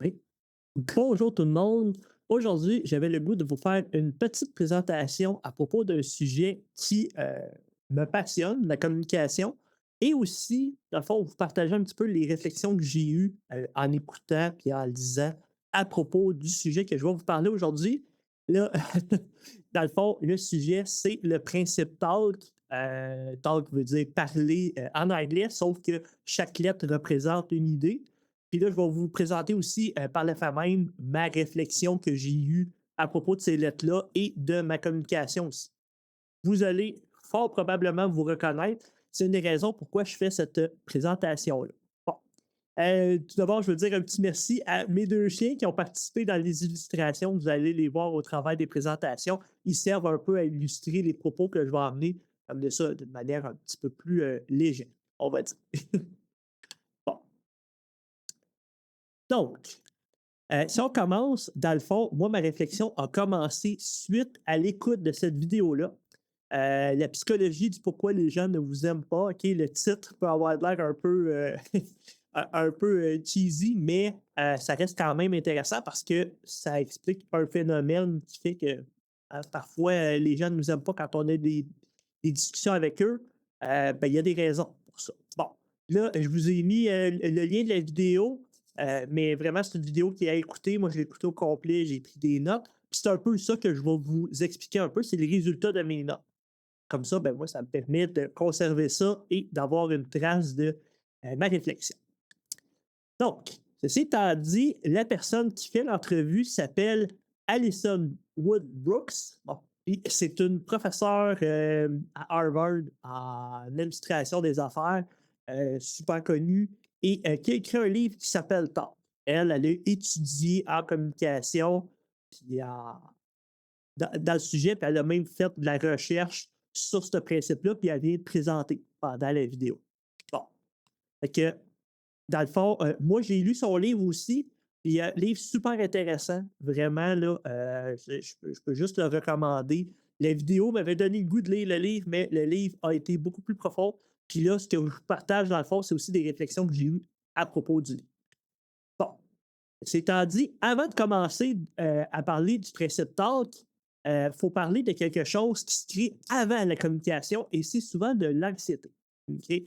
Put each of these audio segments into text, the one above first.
Oui. Bonjour tout le monde. Aujourd'hui, j'avais le goût de vous faire une petite présentation à propos d'un sujet qui me passionne, la communication, et aussi, dans le fond, vous partager un petit peu les réflexions que j'ai eues en écoutant et en lisant à propos du sujet que je vais vous parler aujourd'hui. Là, dans le fond, le sujet, c'est le principe talk. Talk veut dire parler en anglais, sauf que chaque lettre représente une idée. Puis là, je vais vous présenter aussi, par le fait même, ma réflexion que j'ai eue à propos de ces lettres-là et de ma communication aussi. Vous allez fort probablement vous reconnaître. C'est une des raisons pourquoi je fais cette présentation-là. Bon. Tout d'abord, je veux dire un petit merci à mes deux chiens qui ont participé dans les illustrations. Vous allez les voir au travers des présentations. Ils servent un peu à illustrer les propos que je vais amener ça d'une manière un petit peu plus légère, on va dire. Bon. Donc, si on commence, dans le fond, moi, ma réflexion a commencé suite à l'écoute de cette vidéo-là. La psychologie du pourquoi les gens ne vous aiment pas. OK, le titre peut avoir l'air un peu, un peu cheesy, mais ça reste quand même intéressant parce que ça explique un phénomène qui fait que parfois les gens ne nous aiment pas quand on a des discussions avec eux. Ben, il y a des raisons pour ça. Bon, là, je vous ai mis le lien de la vidéo. Mais vraiment, c'est une vidéo qui a écouté. Moi, je l'ai écouté au complet, j'ai pris des notes. Puis c'est un peu ça que je vais vous expliquer un peu, c'est les résultats de mes notes. Comme ça, ben moi, ça me permet de conserver ça et d'avoir une trace de ma réflexion. Donc, ceci étant dit, la personne qui fait l'entrevue s'appelle Alison Wood-Brooks. Bon, puis c'est une professeure à Harvard en administration des affaires, super connue, et qui a écrit un livre qui s'appelle Talk. Elle a étudié en communication, puis dans le sujet, puis elle a même fait de la recherche sur ce principe-là, puis elle vient de présenter pendant la vidéo. Bon. Fait que dans le fond, moi, j'ai lu son livre aussi. Puis, livre super intéressant. Vraiment, là, je peux juste le recommander. La vidéo m'avait donné le goût de lire le livre, mais le livre a été beaucoup plus profond. Puis là, ce que je partage, dans le fond, c'est aussi des réflexions que j'ai eues à propos du livre. Bon, c'est étant dit, avant de commencer à parler du principe talk, il faut parler de quelque chose qui se crée avant la communication et c'est souvent de l'anxiété. OK?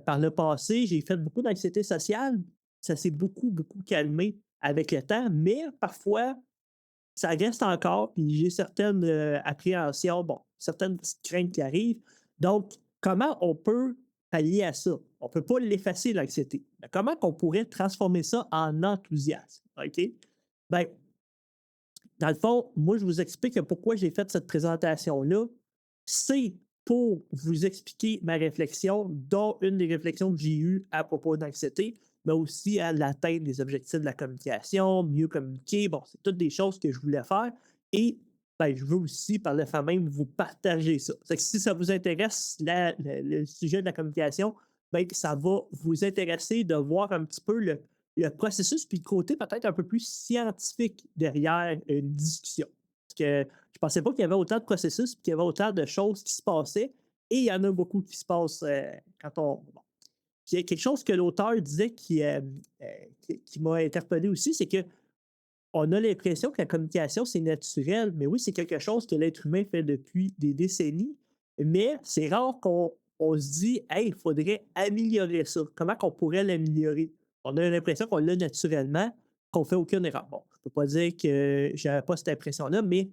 Par le passé, j'ai fait beaucoup d'anxiété sociale. Ça s'est beaucoup, beaucoup calmé avec le temps, mais parfois, ça reste encore, puis j'ai certaines appréhensions, bon, certaines petites craintes qui arrivent. Donc, comment on peut pallier à ça? On ne peut pas l'effacer, l'anxiété. Mais comment on pourrait transformer ça en enthousiasme? OK? Ben, dans le fond, moi, je vous explique pourquoi j'ai fait cette présentation-là. C'est pour vous expliquer ma réflexion, dont une des réflexions que j'ai eues à propos d'anxiété, mais aussi à l'atteinte des objectifs de la communication, mieux communiquer. Bon, c'est toutes des choses que je voulais faire. Et ben, je veux aussi, par le fait même, vous partager ça. C'est que si ça vous intéresse, le sujet de la communication, ben, ça va vous intéresser de voir un petit peu le processus, puis le côté peut-être un peu plus scientifique derrière une discussion. Parce que je pensais pas qu'il y avait autant de processus, puis qu'il y avait autant de choses qui se passaient, et il y en a beaucoup qui se passent quand on. Bon. Puis il y a quelque chose que l'auteur disait qui m'a interpellé aussi, c'est que on a l'impression que la communication, c'est naturel, mais oui, c'est quelque chose que l'être humain fait depuis des décennies, mais c'est rare qu'on on se dit, hey, il faudrait améliorer ça. Comment qu'on pourrait l'améliorer? On a l'impression qu'on l'a naturellement, qu'on fait aucune erreur. Bon, je peux pas dire que j'avais pas cette impression-là, mais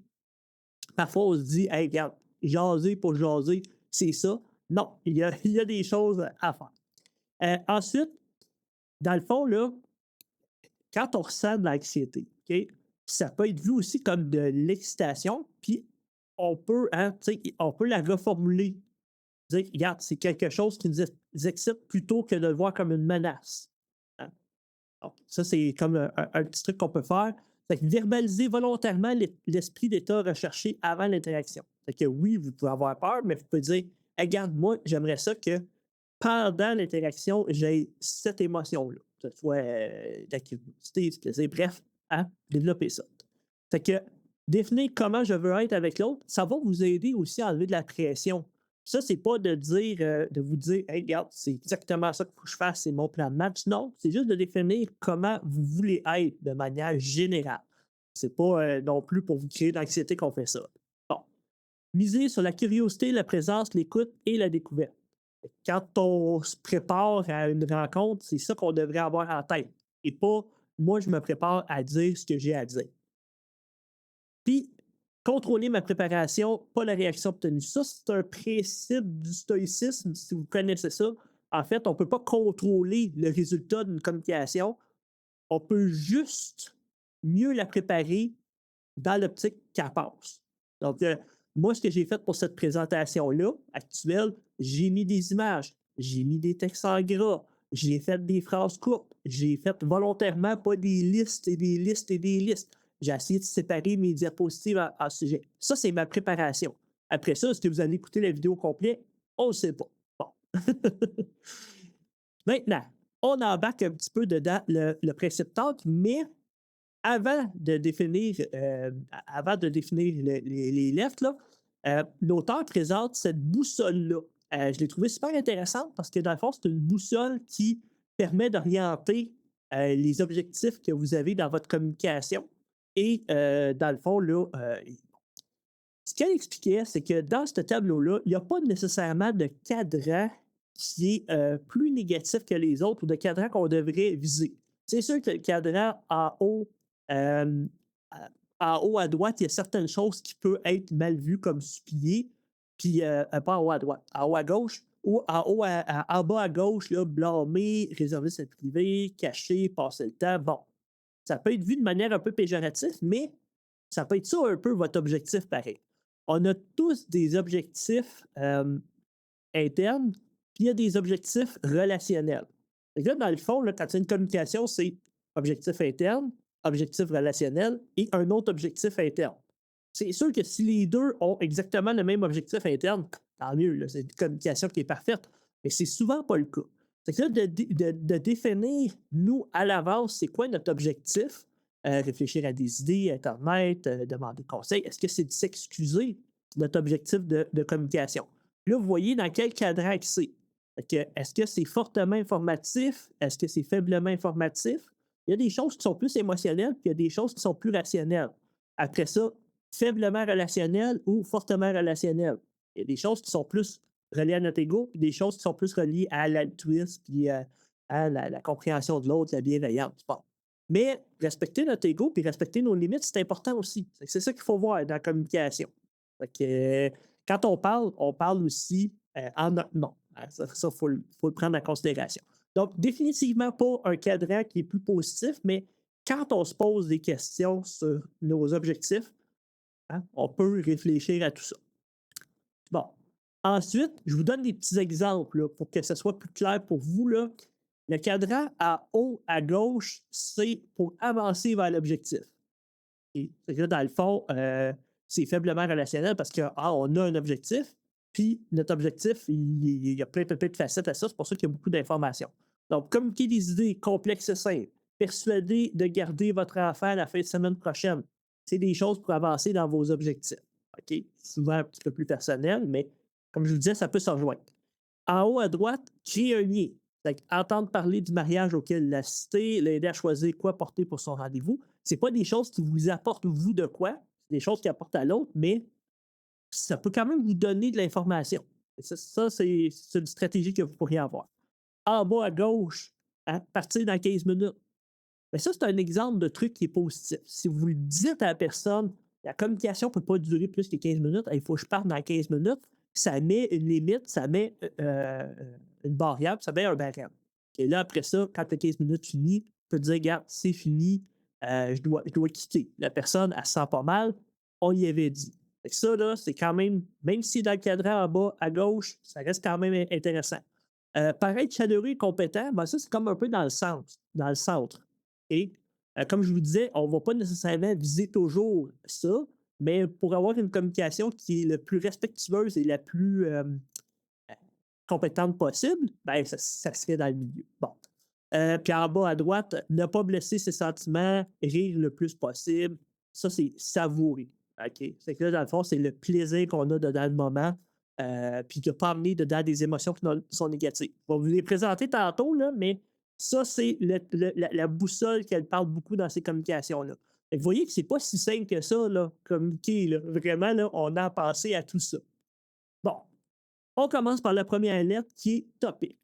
parfois on se dit, hey, regarde, jaser pour jaser, c'est ça. Non, il y a des choses à faire. Ensuite, dans le fond, là, quand on ressent de l'anxiété, OK, ça peut être vu aussi comme de l'excitation, puis on peut, hein, tu sais, on peut la reformuler. Dire, regarde, c'est quelque chose qui nous excite plutôt que de le voir comme une menace. Hein. Donc, ça, c'est comme un petit truc qu'on peut faire. Fait que verbaliser volontairement l'esprit d'état recherché avant l'interaction. Fait que oui, vous pouvez avoir peur, mais vous pouvez dire, hey, regarde, moi, j'aimerais ça que pendant l'interaction, j'ai cette émotion-là. Que ce soit d'activité, du plaisir, bref, hein, développer ça. Fait que définir comment je veux être avec l'autre, ça va vous aider aussi à enlever de la pression. Ça, c'est pas de vous dire: «Hey, regarde, c'est exactement ça qu'il faut que je fasse, c'est mon plan de match». Non, c'est juste de définir comment vous voulez être de manière générale. C'est pas, non plus pour vous créer de l'anxiété qu'on fait ça. Bon, miser sur la curiosité, la présence, l'écoute et la découverte. Quand on se prépare à une rencontre, c'est ça qu'on devrait avoir en tête et pas: «Moi, je me prépare à dire ce que j'ai à dire». Puis, contrôler ma préparation, pas la réaction obtenue. Ça, c'est un principe du stoïcisme, si vous connaissez ça. En fait, on ne peut pas contrôler le résultat d'une communication. On peut juste mieux la préparer dans l'optique qu'elle passe. Donc, moi, ce que j'ai fait pour cette présentation-là, actuelle, j'ai mis des images, j'ai mis des textes en gras, j'ai fait des phrases courtes, j'ai fait volontairement pas des listes et des listes et des listes. J'ai essayé de séparer mes diapositives en sujets. Ça, c'est ma préparation. Après ça, est-ce que vous allez écouter la vidéo complète? On ne sait pas. Bon. Maintenant, on embarque un petit peu dedans le principe talk, mais avant de définir les lettres, là, l'auteur présente cette boussole-là. Je l'ai trouvée super intéressante parce que dans le fond, c'est une boussole qui permet d'orienter les objectifs que vous avez dans votre communication. Et dans le fond, là, ce qu'elle expliquait, c'est que dans ce tableau-là, il n'y a pas nécessairement de cadran qui est plus négatif que les autres ou de cadran qu'on devrait viser. C'est sûr que le cadran euh, en haut à droite, il y a certaines choses qui peuvent être mal vues comme supplier, puis pas en haut à droite, en haut à gauche, ou en bas à gauche, là, blâmer, réserver sa privée, cacher, passer le temps. Bon, ça peut être vu de manière un peu péjorative, mais ça peut être ça un peu votre objectif pareil. On a tous des objectifs internes, puis il y a des objectifs relationnels. Fait que là, dans le fond, là, quand tu as une communication, c'est objectif interne, objectif relationnel et un autre objectif interne. C'est sûr que si les deux ont exactement le même objectif interne, tant mieux, là, c'est une communication qui est parfaite, mais c'est souvent pas le cas. C'est que là, de définir, nous, à l'avance, c'est quoi notre objectif, réfléchir à des idées, Internet, demander conseil. Est-ce que c'est de s'excuser, notre objectif de communication? Là, vous voyez dans quel cadran que c'est. Est-ce que c'est fortement informatif? Est-ce que c'est faiblement informatif? Il y a des choses qui sont plus émotionnelles, puis il y a des choses qui sont plus rationnelles. Après ça, faiblement relationnel ou fortement relationnel. Il y a des choses qui sont plus reliées à notre ego, puis des choses qui sont plus reliées à l'altruisme, puis à la compréhension de l'autre, la bienveillance. Bon. Mais respecter notre ego, puis respecter nos limites, c'est important aussi. C'est ça qu'il faut voir dans la communication. Fait que, quand on parle aussi en notre nom. Ça, il faut le prendre en considération. Donc, définitivement pas un cadran qui est plus positif, mais quand on se pose des questions sur nos objectifs, hein, on peut réfléchir à tout ça. Bon. Ensuite, je vous donne des petits exemples là, pour que ce soit plus clair pour vous. Là. Le cadran à haut à gauche, c'est pour avancer vers l'objectif. Et là, dans le fond, c'est faiblement relationnel parce qu'on a un objectif, puis notre objectif, il y a plein de facettes à ça. C'est pour ça qu'il y a beaucoup d'informations. Donc, communiquer des idées complexes et simples. Persuader de garder votre enfant la fin de semaine prochaine. C'est des choses pour avancer dans vos objectifs. OK? Souvent un petit peu plus personnel, mais comme je vous disais, ça peut se rejoindre. En haut à droite, créer un lien. Entendre parler du mariage auquel il a cité, l'aider à choisir quoi porter pour son rendez-vous, c'est pas des choses qui vous apportent vous de quoi, c'est des choses qui apportent à l'autre, mais ça peut quand même vous donner de l'information. Ça, c'est une stratégie que vous pourriez avoir. En bas à gauche, hein, partir dans 15 minutes. Mais ça, c'est un exemple de truc qui est positif. Si vous le dites à la personne, la communication ne peut pas durer plus que 15 minutes, il faut que je parte dans 15 minutes, ça met une limite, ça met une barrière, ça met un barème. Et là, après ça, quand les 15 minutes finissent, tu peux dire, regarde, c'est fini, je dois quitter. La personne, elle se sent pas mal, on y avait dit. Fait que ça, là, c'est quand même si dans le cadran en bas à gauche, ça reste quand même intéressant. Paraître chaleureux et compétent, ben ça, c'est comme un peu dans le centre. Dans le centre. Et comme je vous disais, on ne va pas nécessairement viser toujours ça, mais pour avoir une communication qui est la plus respectueuse et la plus compétente possible, ben, ça serait dans le milieu. Bon. Puis en bas à droite, ne pas blesser ses sentiments, rire le plus possible. Ça, c'est savourer. OK? C'est que là, dans le fond, c'est le plaisir qu'on a dans le moment. puis de ne pas amener dedans des émotions qui sont négatives. Je vais vous les présenter tantôt, là, mais ça, c'est la boussole qu'elle parle beaucoup dans ces communications-là. Fait que vous voyez que c'est pas si simple que ça, là, communiquer. Là. Vraiment, là, on a pensé à tout ça. Bon, on commence par la première lettre qui est topic.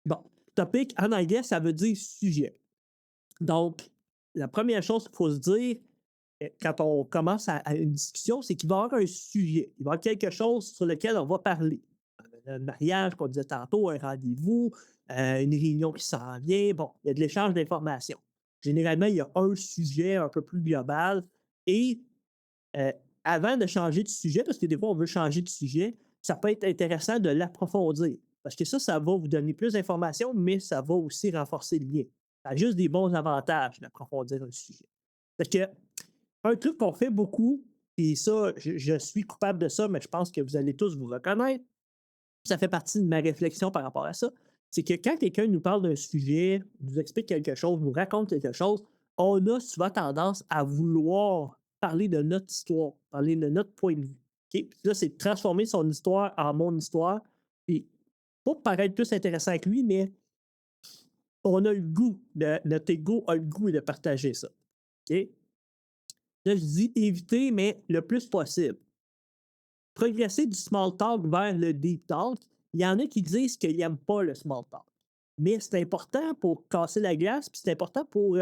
Bon, topic, en anglais, ça veut dire sujet. Donc, la première chose qu'il faut se dire quand on commence à une discussion, c'est qu'il va y avoir un sujet. Il va y avoir quelque chose sur lequel on va parler. Un mariage, qu'on disait tantôt, un rendez-vous, une réunion qui s'en vient. Bon, il y a de l'échange d'informations. Généralement, il y a un sujet un peu plus global et euh, avant de changer de sujet, parce que des fois, on veut changer de sujet, ça peut être intéressant de l'approfondir. Parce que ça va vous donner plus d'informations, mais ça va aussi renforcer le lien. Ça a juste des bons avantages d'approfondir un sujet. Parce que un truc qu'on fait beaucoup, et ça, je suis coupable de ça, mais je pense que vous allez tous vous reconnaître, ça fait partie de ma réflexion par rapport à ça, c'est que quand quelqu'un nous parle d'un sujet, nous explique quelque chose, nous raconte quelque chose, on a souvent tendance à vouloir parler de notre histoire, parler de notre point de vue. OK? Puis là, c'est de transformer son histoire en mon histoire. Puis, pour paraître plus intéressant que lui, mais on a le goût, notre ego a le goût de partager ça. OK? Là, je dis éviter, mais le plus possible. Progresser du small talk vers le deep talk, il y en a qui disent qu'ils n'aiment pas le small talk. Mais c'est important pour casser la glace, puis c'est important pour.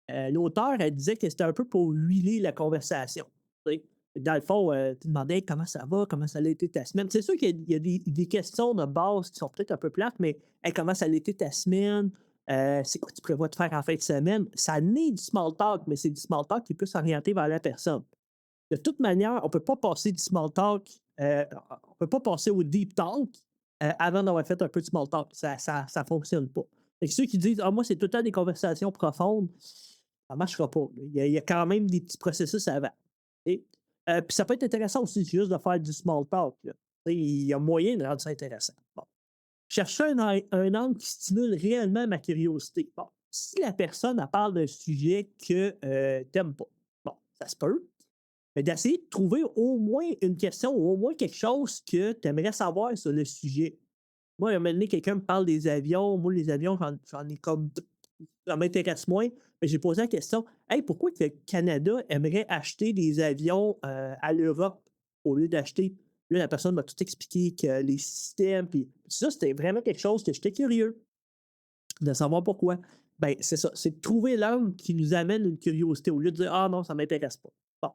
L'auteur, elle disait que c'était un peu pour huiler la conversation. Tu sais. Dans le fond, tu demandais comment ça va, comment ça a été ta semaine. C'est sûr qu'il y a des questions de base qui sont peut-être un peu plates, mais hey, comment ça a été ta semaine? C'est quoi tu prévois de faire en fin de semaine? Ça naît du small talk, mais c'est du small talk qui peut s'orienter vers la personne. De toute manière, on ne peut pas passer du small talk, on ne peut pas passer au deep talk avant d'avoir fait un peu de small talk. Ça ne fonctionne pas. Et ceux qui disent, ah, moi, c'est tout le temps des conversations profondes, ça ne marchera pas. Il y a quand même des petits processus avant. Et, puis ça peut être intéressant aussi juste de faire du small talk. Là. Il y a moyen de rendre ça intéressant. Bon. Chercher un angle qui stimule réellement ma curiosité. Bon, si la personne elle parle d'un sujet que tu n'aimes pas, bon, ça se peut. Mais d'essayer de trouver au moins une question ou au moins quelque chose que tu aimerais savoir sur le sujet. Moi, à un moment donné, quelqu'un me parle des avions. Moi, les avions, j'en ai comme. Ça m'intéresse moins. Mais j'ai posé la question, hey, pourquoi que le Canada aimerait acheter des avions à l'Europe au lieu d'acheter? Là, la personne m'a tout expliqué que les systèmes, puis ça, c'était vraiment quelque chose que j'étais curieux de savoir pourquoi. Ben, c'est ça. C'est de trouver l'angle qui nous amène une curiosité au lieu de dire, ah non, ça ne m'intéresse pas. Bon.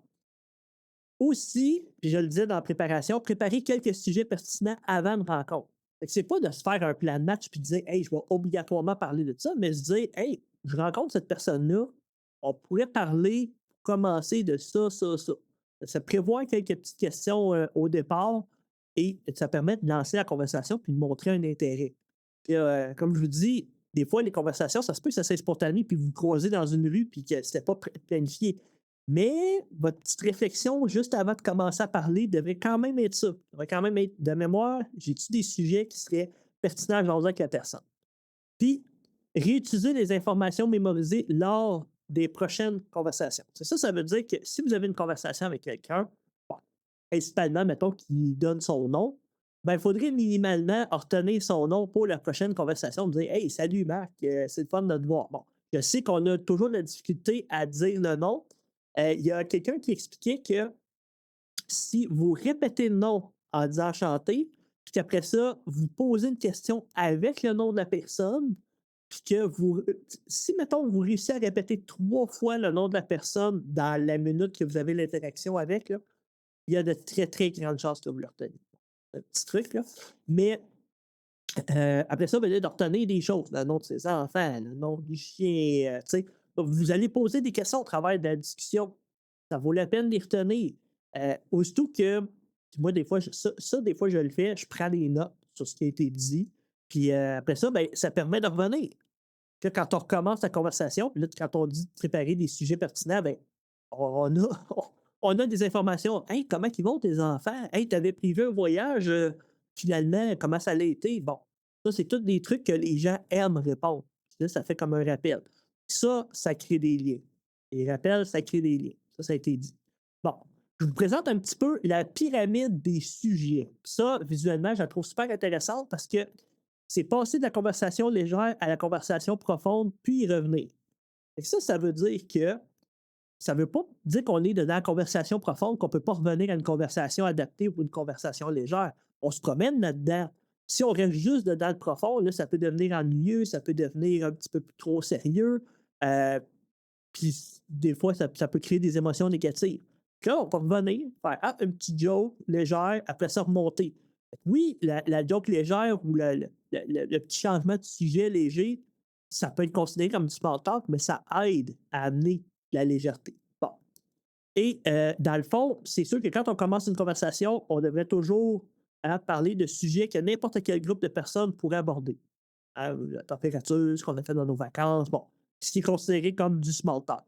Aussi, puis je le disais dans la préparation, préparer quelques sujets pertinents avant une rencontre. C'est pas de se faire un plan de match puis de dire, hey, je vais obligatoirement parler de ça, mais se dire, hey, je rencontre cette personne-là, on pourrait parler, commencer de ça, ça, ça. Ça prévoit quelques petites questions au départ et ça permet de lancer la conversation puis de montrer un intérêt. Puis, comme je vous dis, des fois, les conversations, ça se peut que ça soit spontané puis vous vous croisez dans une rue puis que c'était pas planifié. Mais votre petite réflexion juste avant de commencer à parler devrait quand même être ça. Devrait quand même être de mémoire, j'ai-tu des sujets qui seraient pertinents à jaser avec la personne? Puis, réutiliser les informations mémorisées lors des prochaines conversations. C'est ça, ça veut dire que si vous avez une conversation avec quelqu'un, bon, principalement, mettons, qui donne son nom, ben, il faudrait minimalement retenir son nom pour la prochaine conversation, dire Hey, salut Marc, c'est le fun de te voir. Bon, je sais qu'on a toujours de la difficulté à dire le nom. Il y a quelqu'un qui expliquait que si vous répétez le nom en disant enchanté, puis qu'après ça, vous posez une question avec le nom de la personne, puis que vous. Si, mettons, vous réussissez à répéter 3 fois le nom de la personne dans la minute que vous avez l'interaction avec, là, il y a de très, très grandes chances que vous le reteniez. Un petit truc, là. Mais après ça, ben là, de retenir des choses, le nom de ses enfants, le nom du chien, tu sais. Vous allez poser des questions au travers de la discussion. Ça vaut la peine de les retenir. Aussitôt que, puis moi, des fois, des fois, je le fais, je prends des notes sur ce qui a été dit. Puis après ça, ben, ça permet de revenir. Que quand on recommence la conversation, puis là, quand on dit de préparer des sujets pertinents, ben, on a, on a des informations. Hey, comment ils vont tes enfants? Hey, t'avais prévu un voyage, finalement, comment ça a été? Bon, ça, c'est tous des trucs que les gens aiment répondre. Puis là, ça fait comme un rappel. Ça crée des liens. Les rappels, ça crée des liens. Ça a été dit. Bon, Je vous présente un petit peu la pyramide des sujets. Ça, visuellement, je la trouve super intéressante parce que c'est passer de la conversation légère à la conversation profonde, puis y revenir. Fait que ça veut dire que ça veut pas dire qu'on est dans la conversation profonde, qu'on peut pas revenir à une conversation adaptée ou une conversation légère. On se promène là-dedans. Si on reste juste dedans le profond, là, ça peut devenir ennuyeux, ça peut devenir un petit peu plus trop sérieux. Euh, Puis des fois, ça peut créer des émotions négatives. Puis là, on va revenir, faire une petite joke légère, après ça, remonter. Oui, la joke légère ou le petit changement de sujet léger, ça peut être considéré comme du small talk, mais ça aide à amener la légèreté. Bon. Et dans le fond, c'est sûr que quand on commence une conversation, on devrait toujours parler de sujets que n'importe quel groupe de personnes pourrait aborder. La température, ce qu'on a fait dans nos vacances, bon, ce qui est considéré comme du small talk.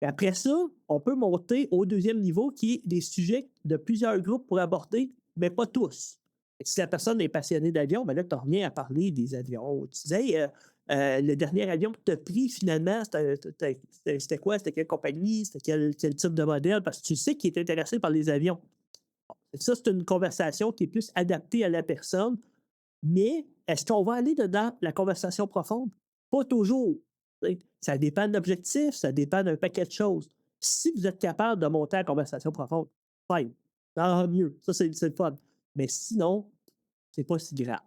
Et après ça, on peut monter au deuxième niveau qui est des sujets de plusieurs groupes pour aborder, mais pas tous. Et si la personne est passionnée d'avion, ben là, tu reviens à parler des avions. Tu dis, hey, le dernier avion que tu as pris, finalement, c'était quoi? C'était quelle compagnie? C'était quel type de modèle? Parce que tu sais qu'il est intéressé par les avions. Et ça, c'est une conversation qui est plus adaptée à la personne, mais est-ce qu'on va aller dedans la conversation profonde? Pas toujours. Ça dépend de l'objectif, ça dépend d'un paquet de choses. Si vous êtes capable de monter la conversation profonde, fine. Tant mieux. Ça, c'est le fun. Mais sinon, c'est pas si grave.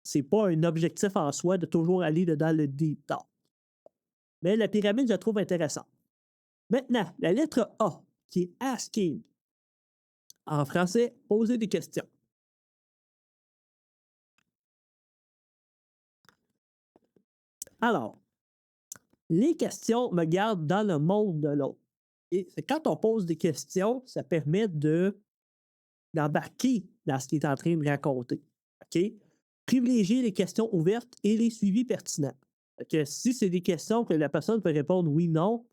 C'est pas un objectif en soi de toujours aller dans le deep talk. Mais la pyramide, je la trouve intéressante. Maintenant, la lettre A, qui est asking. En français, poser des questions. Alors, les questions me gardent dans le monde de l'autre. Et quand on pose des questions, ça permet d'embarquer dans ce qu'il est en train de raconter. OK? Privilégier les questions ouvertes et les suivis pertinents. Que si c'est des questions que la personne peut répondre oui, non,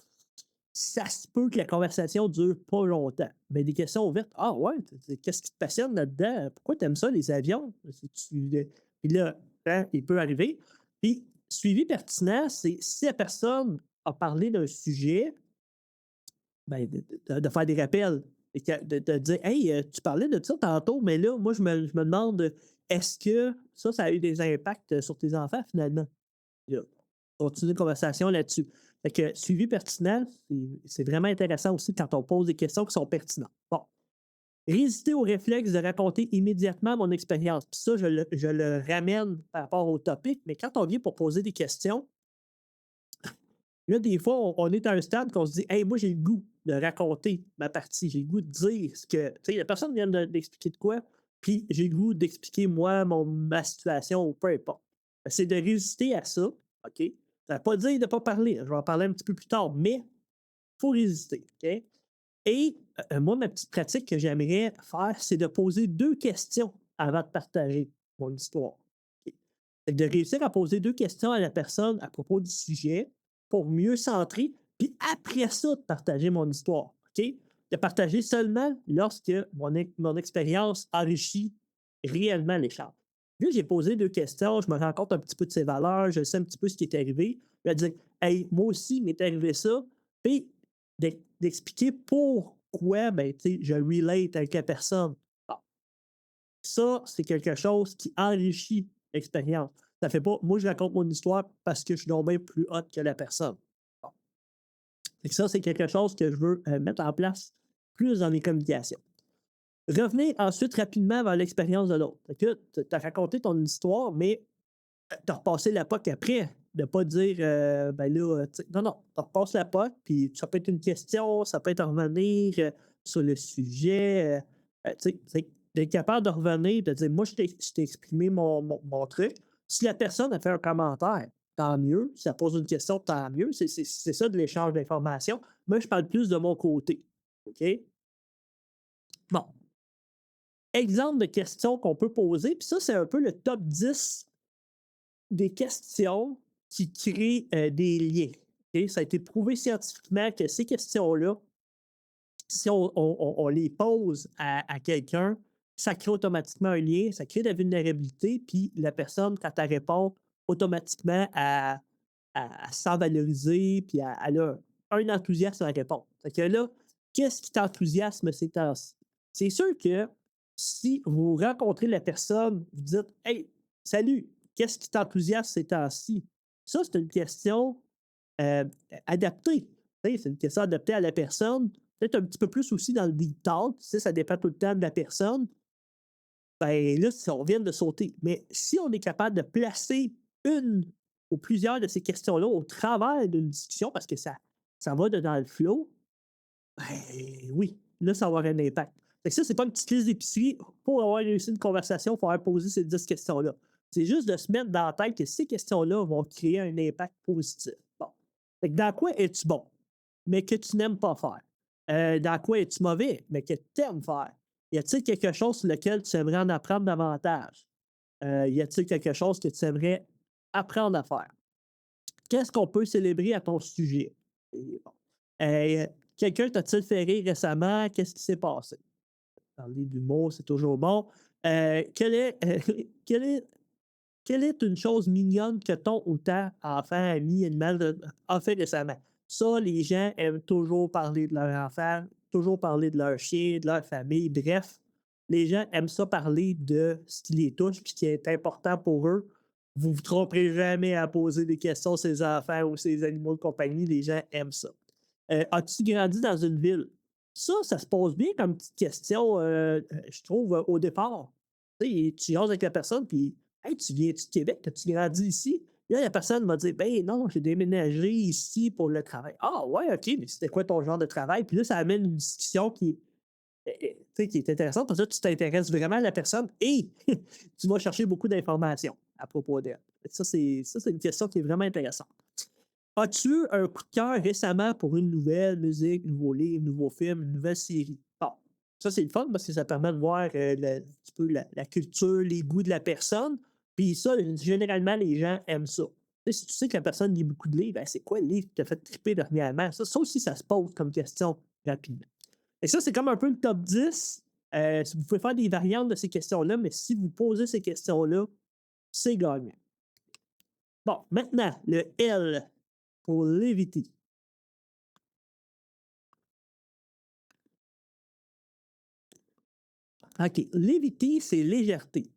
ça se peut que la conversation dure pas longtemps. Mais des questions ouvertes, ah ouais, qu'est-ce qui te passionne là-dedans? Pourquoi tu aimes ça, les avions? Puis là, hein, il peut arriver. Puis, suivi pertinent, c'est si la personne a parlé d'un sujet, ben, de faire des rappels. Et de dire, hey, tu parlais de ça tantôt, mais là, moi, je me demande, est-ce que ça a eu des impacts sur tes enfants finalement? Là, continuer une conversation là-dessus. Fait que suivi pertinent, c'est vraiment intéressant aussi quand on pose des questions qui sont pertinentes. Bon. Résister au réflexe de raconter immédiatement mon expérience. Puis ça, je le ramène par rapport au topic, mais quand on vient pour poser des questions, là, des fois, on est à un stade qu'on se dit, hey, moi, j'ai le goût de raconter ma partie. J'ai le goût de dire ce que. Tu sais, la personne vient d'expliquer de quoi, puis j'ai le goût d'expliquer, moi, ma situation ou peu importe. C'est de résister à ça, OK? Ça ne veut pas dire de ne pas parler. Je vais en parler un petit peu plus tard, mais il faut résister, OK? Et moi, ma petite pratique que j'aimerais faire, c'est de poser 2 questions avant de partager mon histoire. OK? Fait que de réussir à poser 2 questions à la personne à propos du sujet pour mieux centrer, puis après ça, de partager mon histoire. OK? De partager seulement lorsque mon expérience enrichit réellement l'échange. Vu que j'ai posé 2 questions, je me rends compte un petit peu de ses valeurs, je sais un petit peu ce qui est arrivé. Je vais dire, hey, moi aussi, il m'est arrivé ça. Puis d'expliquer pourquoi, ben, tu sais, je relate avec la personne. Bon, ça, c'est quelque chose qui enrichit l'expérience. Ça fait pas, moi, je raconte mon histoire parce que je suis donc bien plus hot que la personne. Bon. Fait que ça, c'est quelque chose que je veux mettre en place plus dans mes communications. Revenez ensuite rapidement vers l'expérience de l'autre. Tu as raconté ton histoire, mais tu as repassé la POC après. De ne pas dire, ben là, non, non, tu repasses la POC, puis ça peut être une question, ça peut être revenir sur le sujet. Tu sais, d'être capable de revenir, de dire, moi, je t'ai exprimé mon truc. Si la personne a fait un commentaire, tant mieux. Si elle pose une question, tant mieux. C'est ça de l'échange d'informations. Moi, je parle plus de mon côté. OK? Bon. Exemple de questions qu'on peut poser, puis ça, c'est un peu le top 10 des questions qui créent des liens. OK? Ça a été prouvé scientifiquement que ces questions-là, si on les pose à quelqu'un, ça crée automatiquement un lien, ça crée de la vulnérabilité, puis la personne, quand elle répond, automatiquement, elle se sent valorisée, puis elle a un enthousiasme à répondre. Fait que là, qu'est-ce qui t'enthousiasme ces temps-ci? C'est sûr que si vous rencontrez la personne, vous dites: «Hey, salut, qu'est-ce qui t'enthousiasme ces temps-ci?» Ça, c'est une question, heu, adaptée. Tu sais, c'est une question adaptée à la personne, peut-être un petit peu plus aussi dans le deep talk, tu sais, ça dépend tout le temps de la personne. Ben là, si on vient de sauter. Mais si on est capable de placer une ou plusieurs de ces questions-là au travers d'une discussion, parce que ça va de dans le flow, ben oui, là, ça va avoir un impact. Fait que ça, c'est pas une petite liste d'épicerie. Pour avoir réussi une conversation, il faut avoir posé ces 10 questions-là. C'est juste de se mettre dans la tête que ces questions-là vont créer un impact positif. Bon. Fait que dans quoi es-tu bon, mais que tu n'aimes pas faire? Dans quoi es-tu mauvais, mais que tu aimes faire? Y a-t-il quelque chose sur lequel tu aimerais en apprendre davantage? Y a-t-il quelque chose que tu aimerais apprendre à faire? Qu'est-ce qu'on peut célébrer à ton sujet? Et bon. Quelqu'un t'a-t-il fait rire récemment? Qu'est-ce qui s'est passé? Parler d'humour, c'est toujours bon. Quelle est, quelle est, quelle est une chose mignonne que ton ou ta enfant, ami, animal a fait récemment? Ça, les gens aiment toujours parler de leur enfant, toujours parler de leur chien, de leur famille, bref. Les gens aiment ça parler de ce qui les touche puis qui est important pour eux. Vous ne vous tromperez jamais à poser des questions à ces enfants ou ces animaux de compagnie. Les gens aiment ça. As-tu grandi dans une ville? Ça se pose bien comme petite question, je trouve, au départ. Tu sais, tu jases avec la personne, puis hey, tu viens-tu de Québec? As-tu grandi ici? Là, la personne m'a dit, ben non, j'ai déménagé ici pour le travail. Ah, ouais, OK, mais c'était quoi ton genre de travail? Puis là, ça amène une discussion tu sais, qui est intéressante parce que là, tu t'intéresses vraiment à la personne et tu vas chercher beaucoup d'informations à propos d'elle. Ça, c'est une question qui est vraiment intéressante. As-tu eu un coup de cœur récemment pour une nouvelle musique, nouveau livre, nouveau film, une nouvelle série? Bon, ça, c'est le fun parce que ça permet de voir un petit peu la culture, les goûts de la personne. Puis ça, généralement, les gens aiment ça. Tu sais, si tu sais que la personne lit beaucoup de livres, ben, c'est quoi le livre qui t'a fait triper dernièrement? Ça aussi, ça se pose comme question rapidement. Et ça, c'est comme un peu le top 10. Vous pouvez faire des variantes de ces questions-là, mais si vous posez ces questions-là, c'est gagnant. Bon, maintenant, le L pour l'éviter. OK. Levity, c'est légèreté.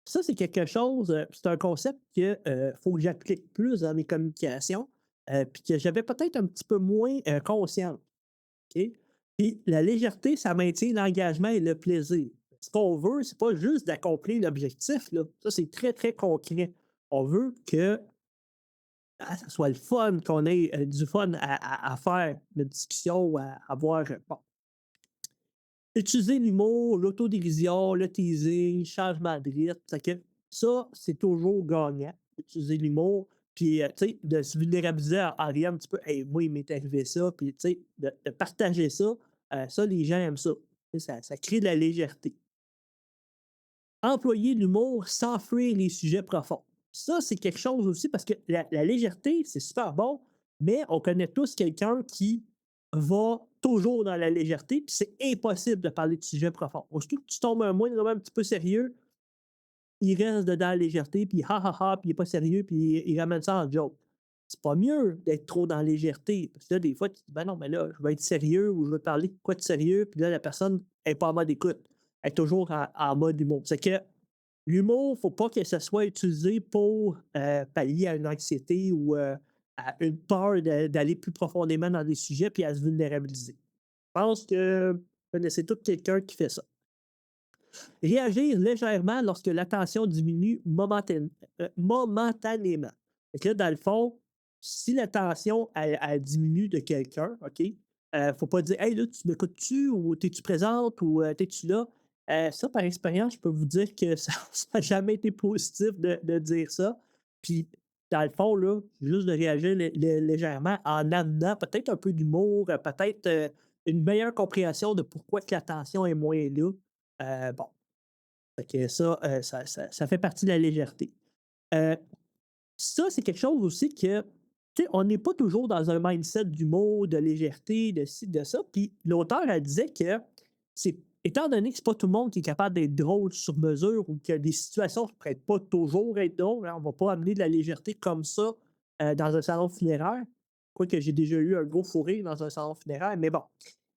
Ça, c'est quelque chose, c'est un concept que, faut que j'applique plus dans mes communications, puis que j'avais peut-être un petit peu moins, consciente, OK? Puis la légèreté, ça maintient l'engagement et le plaisir. Ce qu'on veut, c'est pas juste d'accomplir l'objectif, là. Ça, c'est très, très concret. On veut que, ça soit le fun, qu'on ait, du fun à faire notre discussion ou à avoir, bon, utiliser l'humour, l'autodérision, le teasing, changement de rythme, fait que ça, c'est toujours gagnant, utiliser l'humour, puis, tu sais, de se vulnérabiliser en riant un petit peu: «Hey, moi, il m'est arrivé ça», puis, tu sais, de partager ça, ça, les gens aiment ça. Tu sais, ça crée de la légèreté. Employer l'humour sans fuir les sujets profonds. Ça, c'est quelque chose aussi parce que la légèreté, c'est super bon, mais on connaît tous quelqu'un qui va toujours dans la légèreté, puis c'est impossible de parler de sujets profonds. Aussitôt que tu tombes un moindre un petit peu sérieux, il reste dedans la légèreté, puis ha ha ha, puis il est pas sérieux, puis il ramène ça en joke. C'est pas mieux d'être trop dans la légèreté. Parce que là, des fois, tu te dis, ben non, mais là, je vais être sérieux ou je vais parler de quoi de sérieux, puis là, la personne n'est pas en mode écoute. Elle est toujours en mode humour. C'est que l'humour, faut pas que ça soit utilisé pour pallier à une anxiété ou à une peur d'aller plus profondément dans des sujets puis à se vulnérabiliser. Je pense que vous connaissez tout quelqu'un qui fait ça. Réagir légèrement lorsque l'attention diminue momentanément. Fait que là, dans le fond, si l'attention elle diminue de quelqu'un, OK, faut pas dire: «Hey, là, tu m'écoutes-tu ou t'es-tu présente ou t'es-tu là?» Ça, par expérience, je peux vous dire que ça a jamais été positif de dire ça. Puis, dans le fond, là, juste de réagir légèrement en amenant peut-être un peu d'humour, peut-être, une meilleure compréhension de pourquoi que l'attention est moins là. Bon, fait que ça, ça fait partie de la légèreté. Heu, Ça, c'est quelque chose aussi que, tu sais, on n'est pas toujours dans un mindset d'humour, de légèreté, de ci, de ça. Puis l'auteur, elle disait que c'est étant donné que c'est pas tout le monde qui est capable d'être drôle sur mesure ou que des situations ne se prêtent pas toujours à être drôles, hein, on va pas amener de la légèreté comme ça, dans un salon funéraire. Quoique j'ai déjà eu un gros fou rire dans un salon funéraire, mais bon.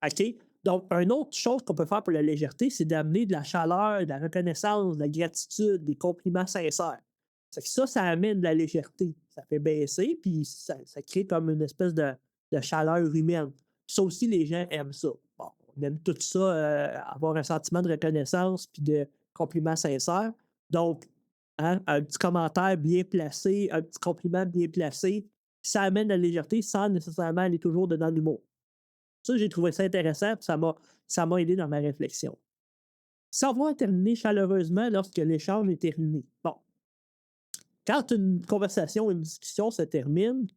OK? Donc, une autre chose qu'on peut faire pour la légèreté, c'est d'amener de la chaleur, de la reconnaissance, de la gratitude, des compliments sincères. C'est que ça amène de la légèreté. Ça fait baisser, puis ça crée comme une espèce de chaleur humaine. Ça aussi, les gens aiment ça. Bon, on aime tout ça, avoir un sentiment de reconnaissance puis de compliments sincères. Donc, hein, un petit commentaire bien placé, un petit compliment bien placé, ça amène de la légèreté sans nécessairement aller toujours dedans l'humour. Ça, j'ai trouvé ça intéressant, puis ça m'a aidé dans ma réflexion. Savoir terminer chaleureusement lorsque l'échange est terminé. Bon, quand une conversation, une discussion se termine,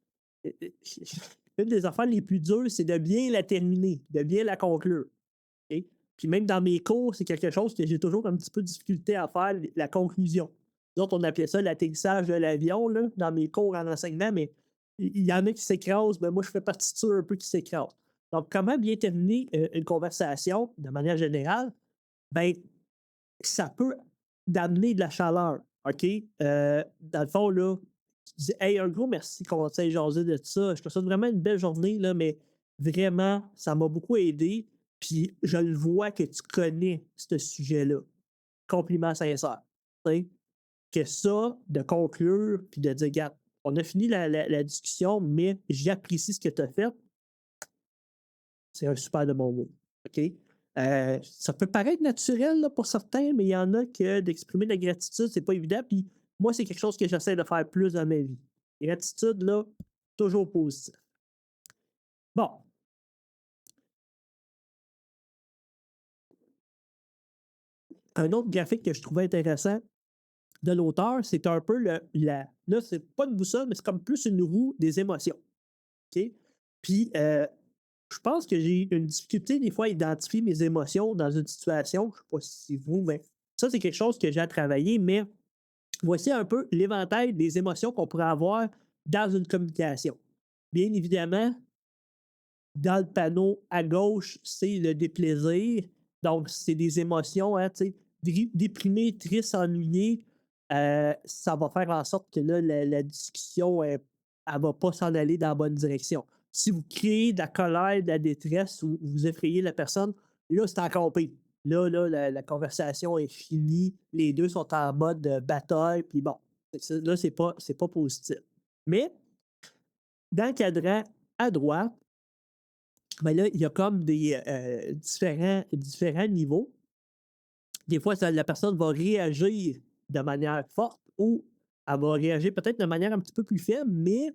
une des affaires les plus dures, c'est de bien la terminer, de bien la conclure. OK? Puis même dans mes cours, c'est quelque chose que j'ai toujours un petit peu de difficulté à faire, la conclusion. Nous autres, on appelait ça l'atterrissage de l'avion, là, dans mes cours en enseignement, mais il y en a qui s'écrasent, mais moi, je fais partie de ceux un peu qui s'écrasent. Donc, comment bien terminer une conversation de manière générale? Ben, ça peut d'amener de la chaleur, OK? Dans le fond, là, tu dis: «Hey, un gros merci qu'on s'est jasé de ça. Je te souhaite vraiment une belle journée, là, mais vraiment, ça m'a beaucoup aidé, puis je le vois que tu connais ce sujet-là». Compliment sincère, tu sais? Que ça, de conclure, puis de dire: «Regarde, on a fini la discussion, mais j'apprécie ce que tu as fait». C'est un super de bon mot. OK? Ça peut paraître naturel là, pour certains, mais il y en a que d'exprimer de la gratitude, c'est pas évident. Puis moi, c'est quelque chose que j'essaie de faire plus dans ma vie. Gratitude, là, toujours positif. Bon, un autre graphique que je trouvais intéressant de l'auteur, c'est un peu là, c'est pas une boussole, mais c'est comme plus une roue des émotions. OK? Puis, je pense que j'ai une difficulté des fois à identifier mes émotions dans une situation. Je sais pas si c'est vous, mais ça, c'est quelque chose que j'ai à travailler, mais voici un peu l'éventail des émotions qu'on pourrait avoir dans une communication. Bien évidemment, dans le panneau à gauche, c'est le déplaisir. Donc, c'est des émotions, hein, tu sais, déprimé, triste, ennuyé. Ça va faire en sorte que là, la discussion, elle va pas s'en aller dans la bonne direction. Si vous créez de la colère, de la détresse ou vous effrayez la personne, là, c'est encore pire. Là, la conversation est finie. Les deux sont en mode bataille. Puis bon, là, c'est pas positif. Mais dans le cadran à droite, ben là, il y a comme des différents niveaux. Des fois, la personne va réagir de manière forte ou elle va réagir peut-être de manière un petit peu plus faible, mais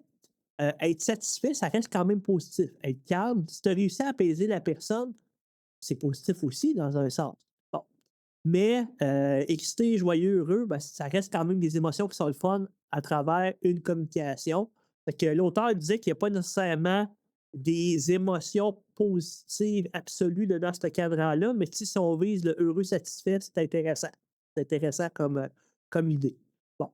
être satisfait, ça reste quand même positif. Être calme, si tu as réussi à apaiser la personne, c'est positif aussi dans un sens. Bon. Mais excité, joyeux, heureux, ben, ça reste quand même des émotions qui sont le fun à travers une communication. Fait que l'auteur disait qu'il n'y a pas nécessairement des émotions positives absolues dans ce cadran-là, mais si on vise le heureux satisfait, c'est intéressant. C'est intéressant comme idée. Bon.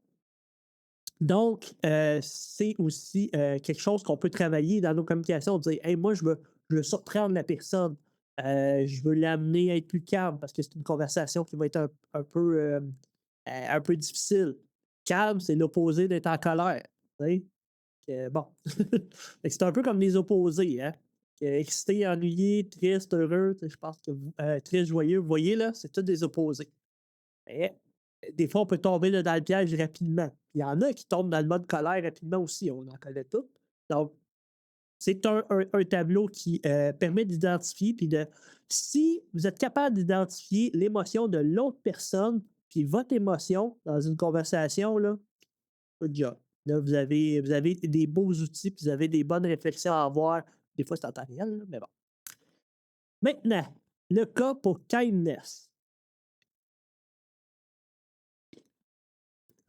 Donc, c'est aussi quelque chose qu'on peut travailler dans nos communications, dire: «Hey, moi, je veux surprendre la personne. Je veux l'amener à être plus calme parce que c'est une conversation qui va être un peu difficile». Calme, c'est l'opposé d'être en colère, tu sais? Bon. Fait que c'est un peu comme les opposés, hein? Excité, ennuyé, triste, heureux, tu sais, je pense que triste, joyeux, vous voyez, là, c'est tous des opposés. Mais des fois, on peut tomber là, dans le piège rapidement. Il y en a qui tombent dans le mode colère rapidement aussi, on en connaît tous. Donc, c'est un tableau qui permet d'identifier, puis si vous êtes capable d'identifier l'émotion de l'autre personne, puis votre émotion dans une conversation, là, good job. Là, vous avez des beaux outils, puis vous avez des bonnes réflexions à avoir. Des fois, c'est en temps réel, là, mais bon. Maintenant, le cas pour kindness.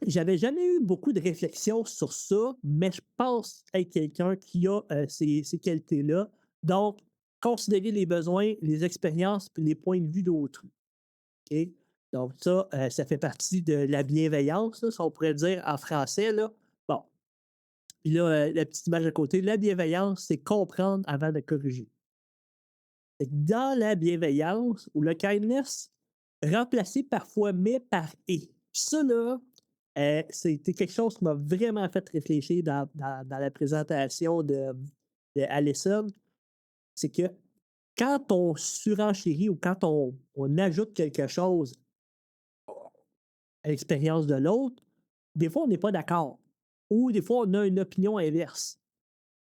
J'avais jamais eu beaucoup de réflexions sur ça, mais je pense être quelqu'un qui a ces qualités-là. Donc, considérer les besoins, les expériences puis les points de vue d'autrui. OK? Donc, ça fait partie de la bienveillance, là, si on pourrait dire en français. Là. Bon. Puis là, la petite image à côté, la bienveillance, c'est comprendre avant de corriger. Fait que dans la bienveillance ou le kindness, remplacer parfois mais par et. Puis ça, là, c'était quelque chose qui m'a vraiment fait réfléchir dans la présentation de Allison. C'est que quand on surenchérit ou quand on ajoute quelque chose à l'expérience de l'autre, des fois, on n'est pas d'accord. Ou des fois, on a une opinion inverse.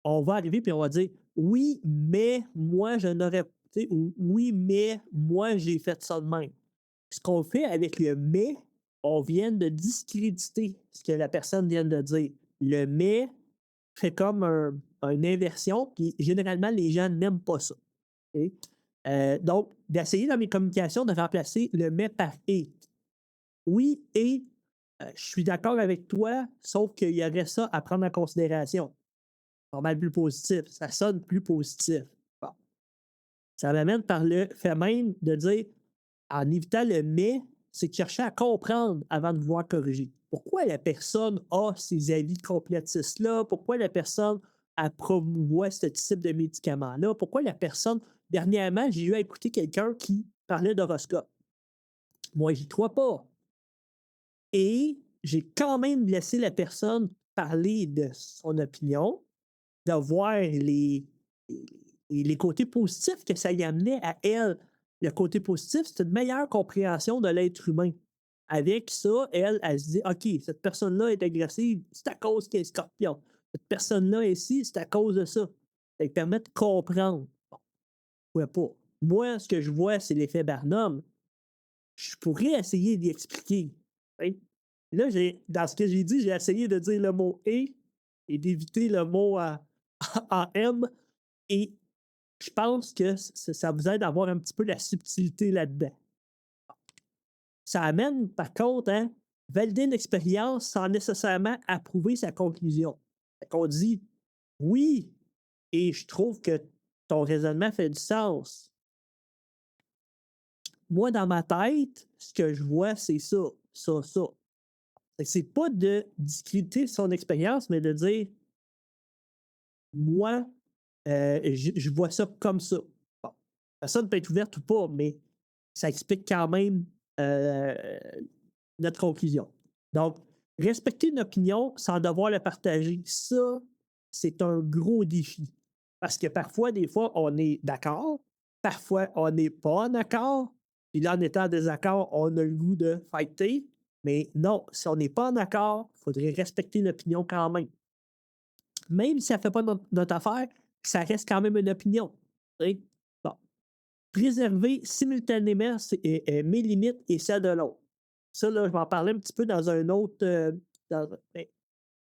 On va arriver puis on va dire oui, mais moi, je n'aurais. Tu sais, ou oui, mais moi, j'ai fait ça de même. Ce qu'on fait avec le mais, on vient de discréditer ce que la personne vient de dire. Le mais fait comme une inversion, puis généralement, les gens n'aiment pas ça. OK? Donc, d'essayer dans mes communications de remplacer le mais par et. Oui, et je suis d'accord avec toi, sauf qu'il y aurait ça à prendre en considération. Pas mal plus positif. Ça sonne plus positif. Bon. Ça m'amène par le fait même de dire, en évitant le mais, c'est de chercher à comprendre avant de vouloir corriger. Pourquoi la personne a ces avis complétistes-là? Pourquoi la personne promouvoit ce type de médicament-là? Pourquoi la personne. Dernièrement, j'ai eu à écouter quelqu'un qui parlait d'horoscope. Moi, j'y crois pas. Et j'ai quand même laissé la personne parler de son opinion, de voir les côtés positifs que ça y amenait à elle. Le côté positif, c'est une meilleure compréhension de l'être humain. Avec ça, elle se dit OK, cette personne-là est agressive, c'est à cause qu'elle est scorpion. Cette personne-là ici, c'est à cause de ça. Ça lui permet de comprendre. Bon, pourquoi pas. Moi, ce que je vois, c'est l'effet Barnum. Je pourrais essayer d'y expliquer. Hein. Là, dans ce que j'ai dit, j'ai essayé de dire le mot et d'éviter le mot en M. Et je pense que ça vous aide à avoir un petit peu la subtilité là-dedans. Ça amène, par contre, hein, valider une expérience sans nécessairement approuver sa conclusion. Fait qu'on dit oui, et je trouve que ton raisonnement fait du sens. Moi, dans ma tête, ce que je vois, c'est ça, ça, ça. C'est pas de discuter son expérience, mais de dire moi, je vois ça comme ça. Bon, la personne peut être ouverte ou pas, mais ça explique quand même euh, notre conclusion. Donc, respecter une opinion sans devoir la partager, ça, c'est un gros défi. Parce que parfois, des fois, on est d'accord, parfois, on n'est pas en accord, puis là, en étant en désaccord, on a le goût de fighter. Mais non, si on n'est pas en accord, il faudrait respecter l'opinion quand même. Même si ça ne fait pas notre affaire, ça reste quand même une opinion. Tu bon. Préserver simultanément mes limites et celles de l'autre. Ça, là, je vais en parler un petit peu dans un autre. Ben,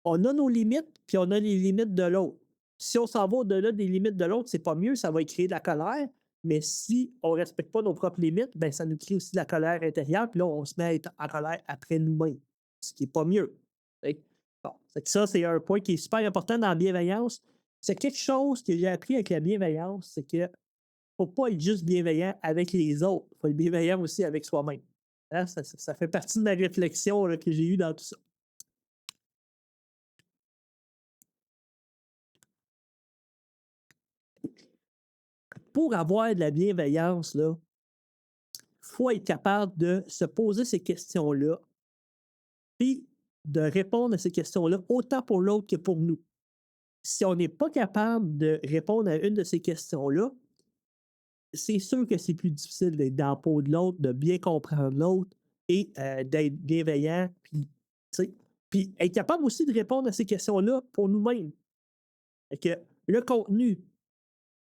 on a nos limites, puis on a les limites de l'autre. Si on s'en va au-delà des limites de l'autre, c'est pas mieux, ça va créer de la colère. Mais si on ne respecte pas nos propres limites, ben, ça nous crée aussi de la colère intérieure, puis là, on se met à être en colère après nous-mêmes, ce qui n'est pas mieux. Bon, ça, c'est un point qui est super important dans la bienveillance. C'est quelque chose que j'ai appris avec la bienveillance, c'est que faut pas être juste bienveillant avec les autres, il faut être bienveillant aussi avec soi-même. Hein, ça fait partie de ma réflexion là, que j'ai eue dans tout ça. Pour avoir de la bienveillance, il faut être capable de se poser ces questions-là, puis de répondre à ces questions-là autant pour l'autre que pour nous. Si on n'est pas capable de répondre à une de ces questions-là, c'est sûr que c'est plus difficile d'être dans la peau de l'autre, de bien comprendre l'autre et d'être bienveillant, puis être capable aussi de répondre à ces questions-là pour nous-mêmes. Fait que le contenu,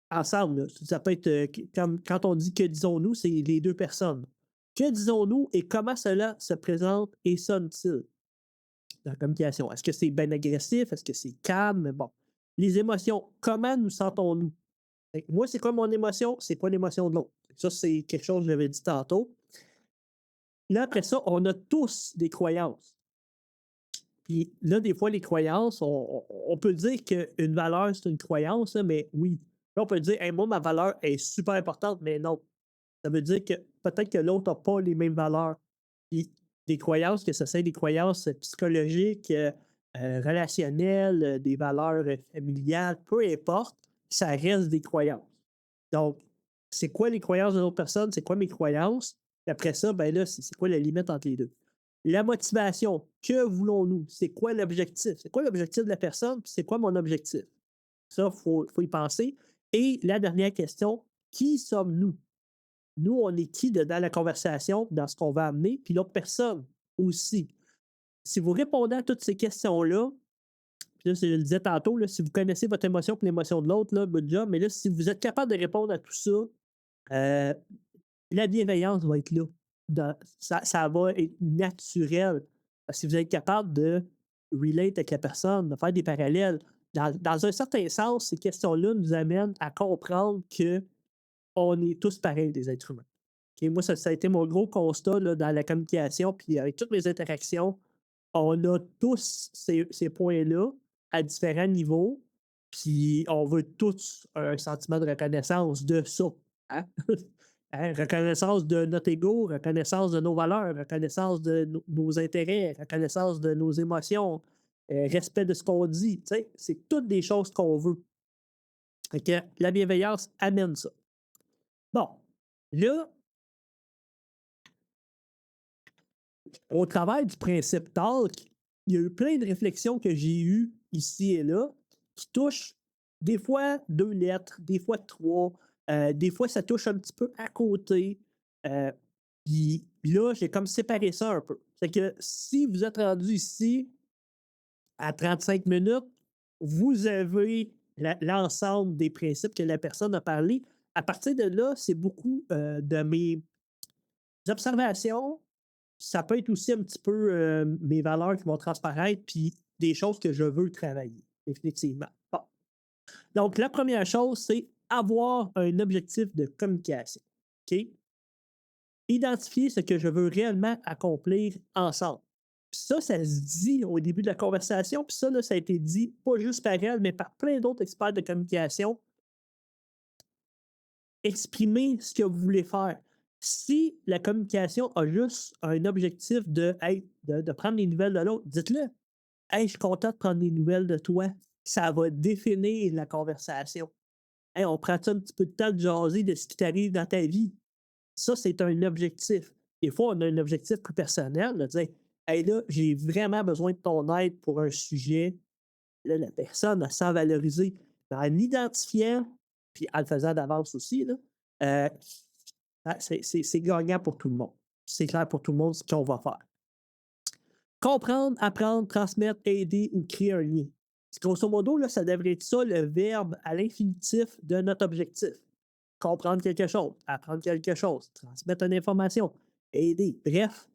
ensemble, là, ça peut être, comme quand on dit que disons-nous, c'est les deux personnes. Que disons-nous et comment cela se présente et sonne-t-il dans la communication? Est-ce que c'est bien agressif? Est-ce que c'est calme? Bon. Les émotions, comment nous sentons-nous? Moi, c'est quoi mon émotion? C'est pas l'émotion de l'autre. Ça, c'est quelque chose que j'avais dit tantôt. Là, après ça, on a tous des croyances. Puis là, des fois, les croyances, on peut dire qu'une valeur, c'est une croyance, là, mais oui. Là, on peut dire, hey, moi, ma valeur est super importante, mais non. Ça veut dire que peut-être que l'autre n'a pas les mêmes valeurs. Puis des croyances, que ce soit des croyances psychologiques, relationnelles, des valeurs familiales, peu importe, ça reste des croyances. Donc, c'est quoi les croyances de l'autre personne? C'est quoi mes croyances? Puis après ça, ben là, c'est quoi la limite entre les deux? La motivation, que voulons-nous? C'est quoi l'objectif? C'est quoi l'objectif de la personne? Puis c'est quoi mon objectif? Ça, il faut y penser. Et la dernière question, qui sommes-nous? Nous, on est qui dans la conversation, dans ce qu'on va amener, puis l'autre personne aussi. Si vous répondez à toutes ces questions-là, puis là, je le disais tantôt, là, si vous connaissez votre émotion et l'émotion de l'autre, là, good job. Mais là, si vous êtes capable de répondre à tout ça, euh, la bienveillance va être là. Ça va être naturel. Parce que vous êtes capable de relate avec la personne, de faire des parallèles. Dans un certain sens, ces questions-là nous amènent à comprendre que on est tous pareils, des êtres humains. OK? Moi, ça a été mon gros constat là, dans la communication, puis avec toutes mes interactions. On a tous ces points-là à différents niveaux, puis on veut tous un sentiment de reconnaissance de ça. Hein? Hein, reconnaissance de notre ego, reconnaissance de nos valeurs, reconnaissance de nos intérêts, reconnaissance de nos émotions, respect de ce qu'on dit. C'est toutes des choses qu'on veut. Fait que la bienveillance amène ça. Bon, là, au travail du principe talk, il y a eu plein de réflexions que j'ai eues ici et là qui touchent des fois 2 lettres, des fois 3, des fois ça touche un petit peu à côté. Puis là, j'ai comme séparé ça un peu. C'est que si vous êtes rendu ici à 35 minutes, vous avez l'ensemble des principes que la personne a parlé. À partir de là, c'est beaucoup de mes observations. Ça peut être aussi un petit peu mes valeurs qui vont transparaître, puis des choses que je veux travailler, définitivement. Bon. Donc, la première chose, c'est avoir un objectif de communication. OK? Identifier ce que je veux réellement accomplir ensemble. Puis ça se dit au début de la conversation, puis ça, là, ça a été dit pas juste par elle, mais par plein d'autres experts de communication. Exprimez ce que vous voulez faire. Si la communication a juste un objectif de, hey, de prendre les nouvelles de l'autre, dites-le. Hey, je suis content de prendre des nouvelles de toi. Ça va définir la conversation. Hey, on prend ça un petit peu de temps de jaser de ce qui t'arrive dans ta vie. Ça, c'est un objectif. Des fois, on a un objectif plus personnel, de dire, hey, là, j'ai vraiment besoin de ton aide pour un sujet. Là, la personne, elle sent valoriser. En identifiant, puis en le faisant d'avance aussi, là, euh, c'est gagnant pour tout le monde. C'est clair pour tout le monde ce qu'on va faire. Comprendre, apprendre, transmettre, aider ou créer un lien. Grosso modo, là, ça devrait être ça le verbe à l'infinitif de notre objectif. Comprendre quelque chose, apprendre quelque chose, transmettre une information, aider. Bref,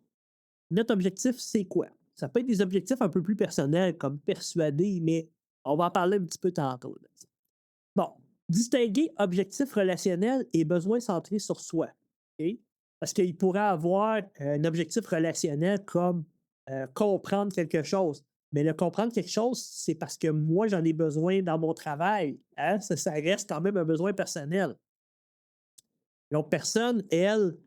notre objectif, c'est quoi? Ça peut être des objectifs un peu plus personnels, comme persuader, mais on va en parler un petit peu tantôt. Bon, distinguer objectif relationnel et besoin centré sur soi. OK? Parce qu'il pourrait avoir un objectif relationnel comme comprendre quelque chose. Mais le comprendre quelque chose, c'est parce que moi, j'en ai besoin dans mon travail. Hein? Ça reste quand même un besoin personnel. L'autre personne, elle,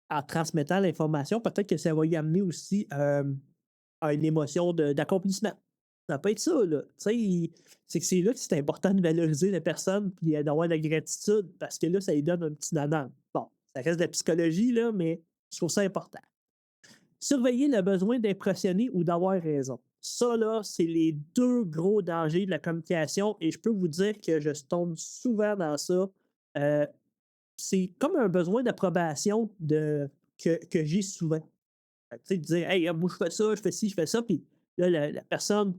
en transmettant l'information, peut-être que ça va y amener aussi à une émotion d'accomplissement. Ça peut être ça, là. Tu sais, c'est que c'est là que c'est important de valoriser la personne puis d'avoir de la gratitude parce que là, ça lui donne un petit nanan. Bon, ça reste de la psychologie, là, mais je trouve ça important. Surveiller le besoin d'impressionner ou d'avoir raison. Ça, là, c'est les deux gros dangers de la communication et je peux vous dire que je tombe souvent dans ça. Euh, c'est comme un besoin d'approbation que j'ai souvent. Tu sais, de dire, hey, moi, je fais ça, je fais ci, je fais ça, puis là, la personne.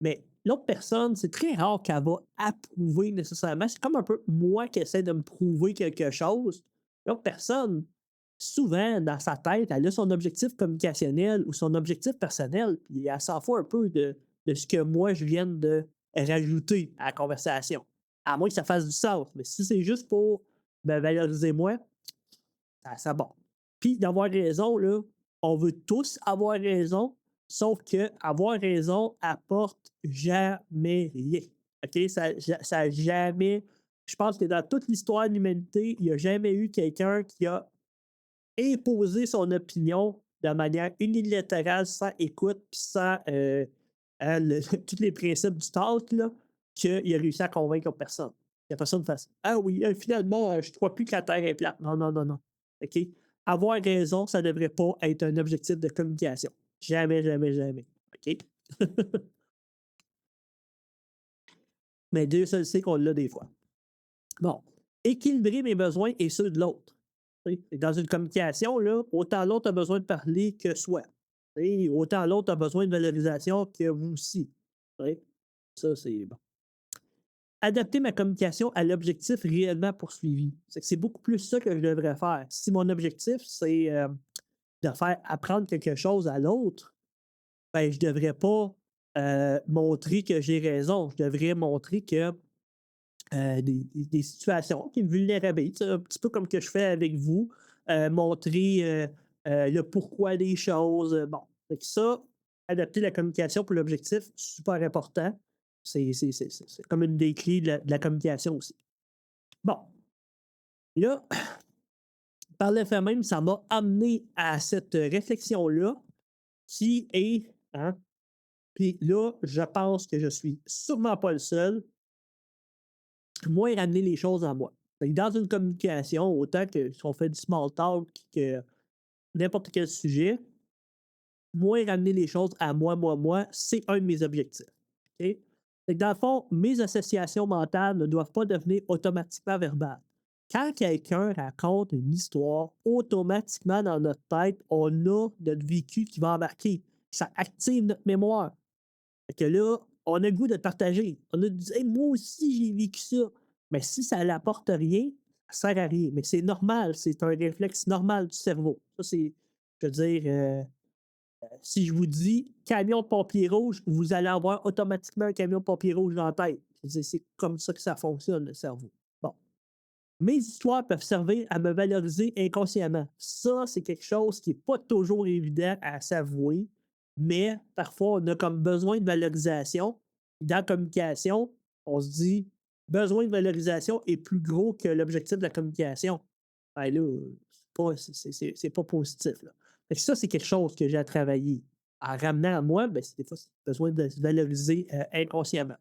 Mais l'autre personne, c'est très rare qu'elle va approuver nécessairement. C'est comme un peu moi qui essaie de me prouver quelque chose. L'autre personne, souvent, dans sa tête, elle a son objectif communicationnel ou son objectif personnel, puis elle s'en fout un peu de ce que moi, je viens de rajouter à la conversation. À moins que ça fasse du sens. Mais si c'est juste pour me valoriser moi, ça bon. Puis d'avoir raison, là, on veut tous avoir raison, sauf que avoir raison apporte jamais rien. OK? Ça a jamais. Je pense que dans toute l'histoire de l'humanité, il n'y a jamais eu quelqu'un qui a imposé son opinion de manière unilatérale, sans écoute, puis sans hein, tous les principes du talk, là, qu'il a réussi à convaincre personne. Que personne fasse ah oui, finalement, je ne crois plus que la Terre est plate. Non, non, non, non. OK? Avoir raison, ça ne devrait pas être un objectif de communication. Jamais, jamais, jamais. OK? Mais Dieu seul sait qu'on l'a des fois. Bon. équilibrer mes besoins et ceux de l'autre. Tu sais, dans une communication, là, autant l'autre a besoin de parler que soi. Tu sais, autant l'autre a besoin de valorisation que vous aussi. Tu sais, ça, c'est bon. Adapter ma communication à l'objectif réellement poursuivi. C'est beaucoup plus ça que je devrais faire. Si mon objectif, c'est de faire apprendre quelque chose à l'autre, ben, je ne devrais pas montrer que j'ai raison. Je devrais montrer que des situations qui me vulnérabilisent, un petit peu comme que je fais avec vous, montrer le pourquoi des choses. Bon, fait que ça, adapter la communication pour l'objectif, super important. C'est comme une des clés de la communication aussi. Bon, là, par le fait même, ça m'a amené à cette réflexion-là qui est, hein, puis là, je pense que je suis sûrement pas le seul, moi ramener les choses à moi. Fait que dans une communication, autant que si on fait du small talk que n'importe quel sujet, moi ramener les choses à moi, moi, c'est un de mes objectifs. OK? Fait que dans le fond, mes associations mentales ne doivent pas devenir automatiquement verbales. Quand quelqu'un raconte une histoire, automatiquement dans notre tête, on a notre vécu qui va embarquer. Ça active notre mémoire. Fait que là, on a le goût de le partager. On a dit: «Hey, moi aussi, j'ai vécu ça». Mais si ça n'apporte rien, ça sert à rien. Mais c'est normal, c'est un réflexe normal du cerveau. Ça, c'est, je veux dire, si je vous dis camion de pompier rouge, vous allez avoir automatiquement un camion de pompier rouge dans la tête. C'est comme ça que ça fonctionne, le cerveau. Bon. Mes histoires peuvent servir à me valoriser inconsciemment. Ça, c'est quelque chose qui n'est pas toujours évident à s'avouer, mais parfois, on a comme besoin de valorisation. Dans la communication, on se dit besoin de valorisation est plus gros que l'objectif de la communication. Ben là, c'est pas positif. Là. Fait que ça, c'est quelque chose que j'ai à travailler. En ramenant à moi, ben, des fois, c'est besoin de se valoriser inconsciemment.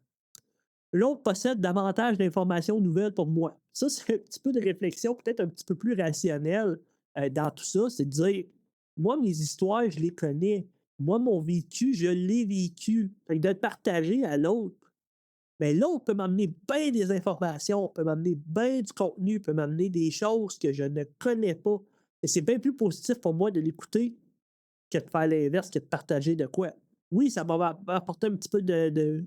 L'autre possède davantage d'informations nouvelles pour moi. Ça, c'est un petit peu de réflexion, peut-être un petit peu plus rationnelle dans tout ça. C'est de dire, moi, mes histoires, je les connais. Moi, mon vécu, je l'ai vécu. Fait que de le partager à l'autre, mais l'autre peut m'amener bien des informations, peut m'amener bien du contenu, peut m'amener des choses que je ne connais pas. Et c'est bien plus positif pour moi de l'écouter que de faire l'inverse, que de partager de quoi. Oui, ça va apporter un petit peu de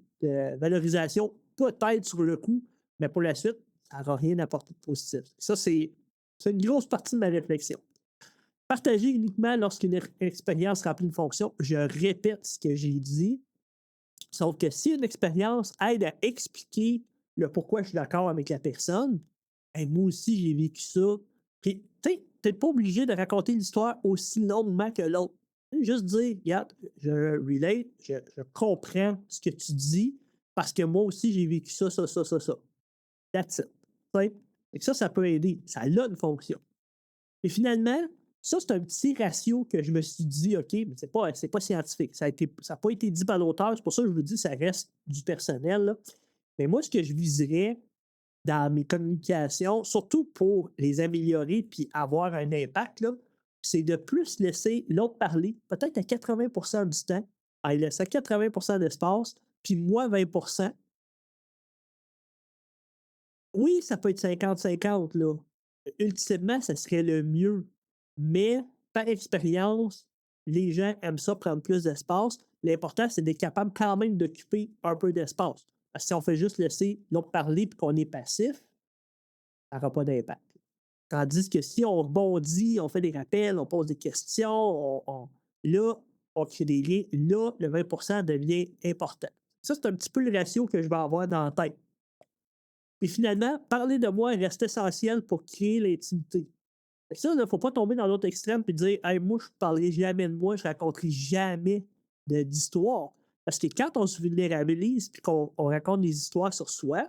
valorisation, peut-être sur le coup, mais pour la suite, ça n'aura rien apporté de positif. Ça, c'est une grosse partie de ma réflexion. Partager uniquement lorsqu'une expérience remplit une fonction, je répète ce que j'ai dit, sauf que si une expérience aide à expliquer le pourquoi je suis d'accord avec la personne, hey, moi aussi, j'ai vécu ça. Puis, tu sais, t'es pas obligé de raconter l'histoire aussi longuement que l'autre. Juste dire, regarde, je relate, je comprends ce que tu dis parce que moi aussi, j'ai vécu ça, ça, ça, ça, ça. That's it. Tu sais? Fait que ça peut aider. Ça a une fonction. Et finalement, ça, c'est un petit ratio que je me suis dit, OK, mais c'est pas scientifique. Ça n'a pas été dit par l'auteur. C'est pour ça que je vous dis, ça reste du personnel. Là. Mais moi, ce que je viserais dans mes communications, surtout pour les améliorer puis avoir un impact, là, c'est de plus laisser l'autre parler, peut-être à 80 du temps, en lui laissant 80 d'espace, puis moi 20. Oui, ça peut être 50-50, là. Ultimement, ça serait le mieux. Mais par expérience, les gens aiment ça prendre plus d'espace. L'important, c'est d'être capable quand même d'occuper un peu d'espace. Parce que si on fait juste laisser l'autre parler et qu'on est passif, ça n'aura pas d'impact. Tandis que si on rebondit, on fait des rappels, on pose des questions, là, on crée des liens, là, le 20 devient important. Ça, c'est un petit peu le ratio que je vais avoir dans la tête. Puis finalement, parler de moi reste essentiel pour créer l'intimité. Fait que ça, il ne faut pas tomber dans l'autre extrême et dire hey, moi, je ne parlerai jamais de moi, je ne raconterai jamais d'histoire. Parce que quand on se vulnérabilise et qu'on raconte des histoires sur soi,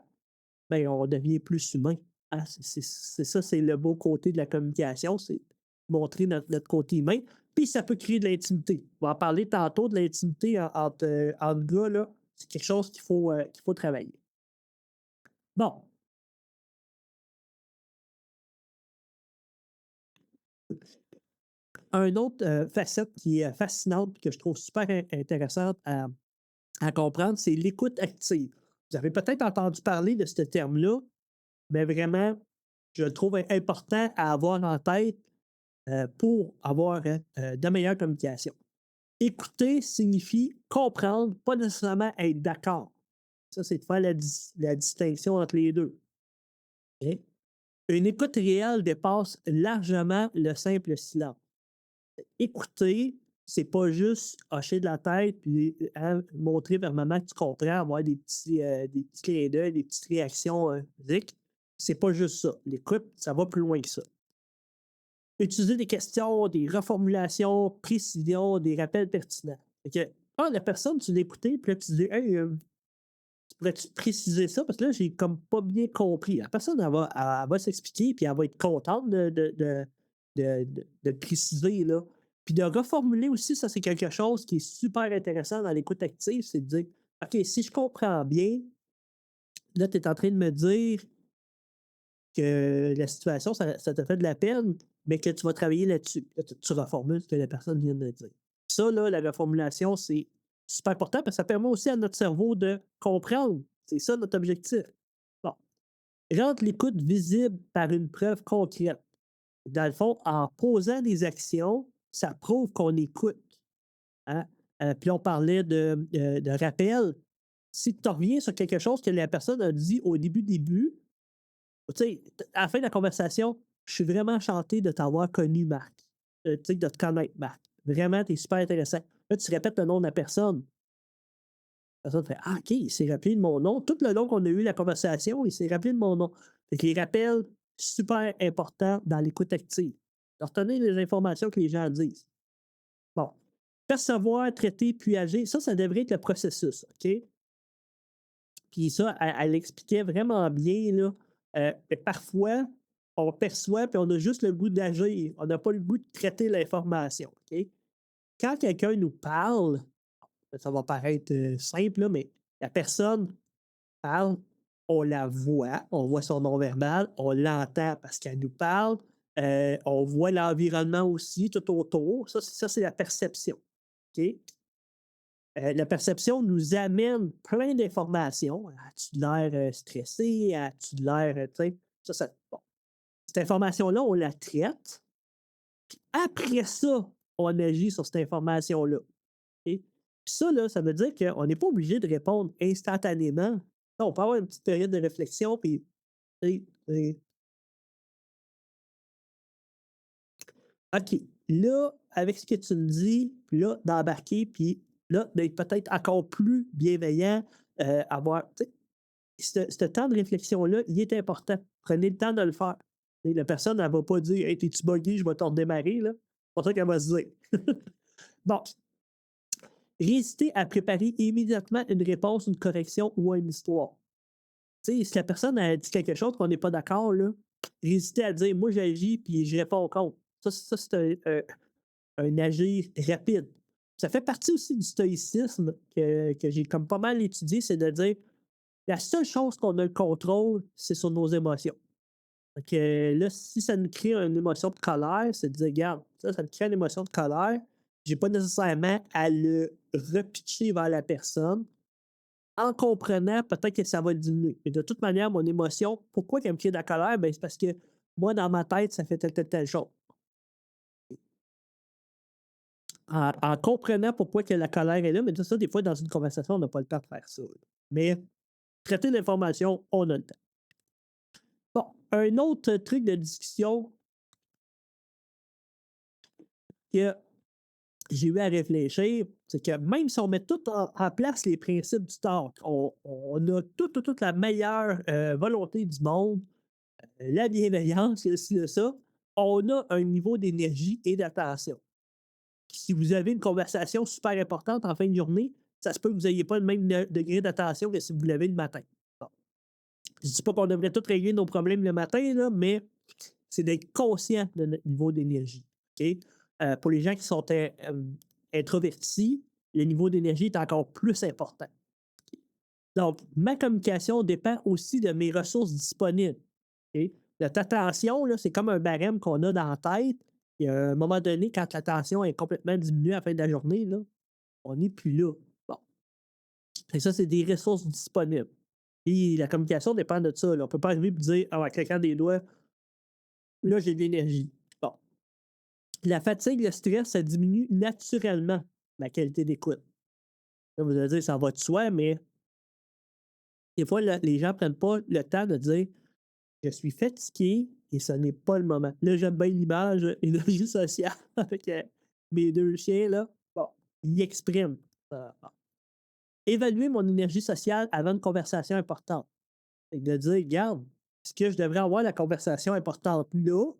ben, on devient plus humain. Hein. C'est ça, c'est le beau côté de la communication, c'est montrer notre côté humain. Puis ça peut créer de l'intimité. On va en parler tantôt de l'intimité entre gars, là. C'est quelque chose qu'il faut travailler. Bon, un autre facette qui est fascinante et que je trouve super intéressante à comprendre, c'est l'écoute active. Vous avez peut-être entendu parler de ce terme-là, mais vraiment, je le trouve important à avoir en tête pour avoir de meilleures communications. Écouter signifie comprendre, pas nécessairement être d'accord. Ça, c'est de faire la distinction entre les deux. OK? Une écoute réelle dépasse largement le simple silence. Écouter, c'est pas juste hocher de la tête puis montrer vers maman que tu comprends, avoir des petits clins d'œil, des petites réactions physiques. C'est pas juste ça. L'écoute, ça va plus loin que ça. Utiliser des questions, des reformulations, précisions, des rappels pertinents. Fait que, la personne, tu l'écoutais, puis là, tu dis, hey, tu pourrais-tu préciser ça? Parce que là, j'ai comme pas bien compris. La personne, elle va s'expliquer, puis elle va être contente de préciser, là. Puis de reformuler aussi, ça, c'est quelque chose qui est super intéressant dans l'écoute active, c'est de dire, OK, si je comprends bien, là, tu es en train de me dire que la situation, ça te fait de la peine, mais que tu vas travailler là-dessus. Là, tu reformules ce que la personne vient de dire. Ça, là, la reformulation, c'est super important parce que ça permet aussi à notre cerveau de comprendre. C'est ça notre objectif. Bon. Rendre l'écoute visible par une preuve concrète. Dans le fond, en posant des actions, ça prouve qu'on écoute. Hein? Puis on parlait de rappel. Si tu reviens sur quelque chose que la personne a dit au début, tu sais, à la fin de la conversation, je suis vraiment enchanté de t'avoir connu, Marc. Tu sais, de te connaître, Marc. Vraiment, tu es super intéressant. Là, tu répètes le nom de la personne. La personne fait Ah, OK, il s'est rappelé de mon nom. Tout le long qu'on a eu la conversation, il s'est rappelé de mon nom. Fait que les rappels, super importants dans l'écoute active. De retenir les informations que les gens disent. Bon. Percevoir, traiter, puis agir, ça devrait être le processus. OK? Puis ça, elle expliquait vraiment bien, là. Parfois, on perçoit, puis on a juste le goût d'agir. On n'a pas le goût de traiter l'information. OK? Quand quelqu'un nous parle, ça va paraître simple, là, mais la personne parle, on voit son nom verbal, on l'entend parce qu'elle nous parle, on voit l'environnement aussi tout autour. Ça c'est la perception. OK? La perception nous amène plein d'informations. As-tu l'air stressé? As-tu l'air, tu sais, bon. Cette information-là, on la traite. Après ça, on agit sur cette information-là. OK? Puis ça, là, ça veut dire qu'on n'est pas obligé de répondre instantanément. On peut avoir une petite période de réflexion, puis, OK, là, avec ce que tu me dis, puis là, d'embarquer, puis là, d'être peut-être encore plus bienveillant, avoir, tu sais, ce temps de réflexion-là, il est important. Prenez le temps de le faire. Et la personne, elle ne va pas dire Hey, t'es-tu buggé, je vais te redémarrer, là. C'est pas ça qu'elle va se dire. Bon. Résister à préparer immédiatement une réponse, une correction ou une histoire. Tu sais, si la personne a dit quelque chose qu'on n'est pas d'accord, là, résister à dire moi j'agis puis je réponds au compte. Ça c'est un agir rapide. Ça fait partie aussi du stoïcisme que j'ai comme pas mal étudié, c'est de dire la seule chose qu'on a le contrôle, c'est sur nos émotions. Donc là, si ça nous crée une émotion de colère, c'est de dire, regarde, ça nous crée une émotion de colère, j'ai pas nécessairement à le repitcher vers la personne. En comprenant, peut-être que ça va diminuer. Mais de toute manière, mon émotion, pourquoi qu'elle me crée de la colère? Ben, c'est parce que moi, dans ma tête, ça fait telle chose. En comprenant pourquoi que la colère est là, mais ça, des fois, dans une conversation, on n'a pas le temps de faire ça. Là. Mais traiter l'information, on a le temps. Bon, un autre truc de discussion que j'ai eu à réfléchir, c'est que même si on met tout en place les principes du talk, on a toute la meilleure volonté du monde, la bienveillance, et ci, ça, on a un niveau d'énergie et d'attention. Si vous avez une conversation super importante en fin de journée, ça se peut que vous n'ayez pas le même degré d'attention que si vous l'avez le matin. Bon. Je ne dis pas qu'on devrait tous régler nos problèmes le matin, là, mais c'est d'être conscient de notre niveau d'énergie. OK? Pour les gens qui sont introvertis, le niveau d'énergie est encore plus important. Donc, ma communication dépend aussi de mes ressources disponibles. OK? Notre attention, là, c'est comme un barème qu'on a dans la tête. Et à un moment donné, quand l'attention est complètement diminuée à la fin de la journée, là, on n'est plus là. Bon. Et ça, c'est des ressources disponibles. Et la communication dépend de ça. Là. On ne peut pas arriver et dire Ah ouais, quelqu'un des doigts, là, j'ai de l'énergie. Bon. La fatigue, le stress, ça diminue naturellement ma qualité d'écoute. Là, vous allez dire, ça va de soi, mais des fois, les gens ne prennent pas le temps de dire je suis fatigué et ce n'est pas le moment. Là, j'aime bien l'image, énergie sociale avec mes deux chiens, là. Bon, ils expriment. Bon. Évaluer mon énergie sociale avant une conversation importante. Et de dire, regarde, est-ce que je devrais avoir la conversation importante là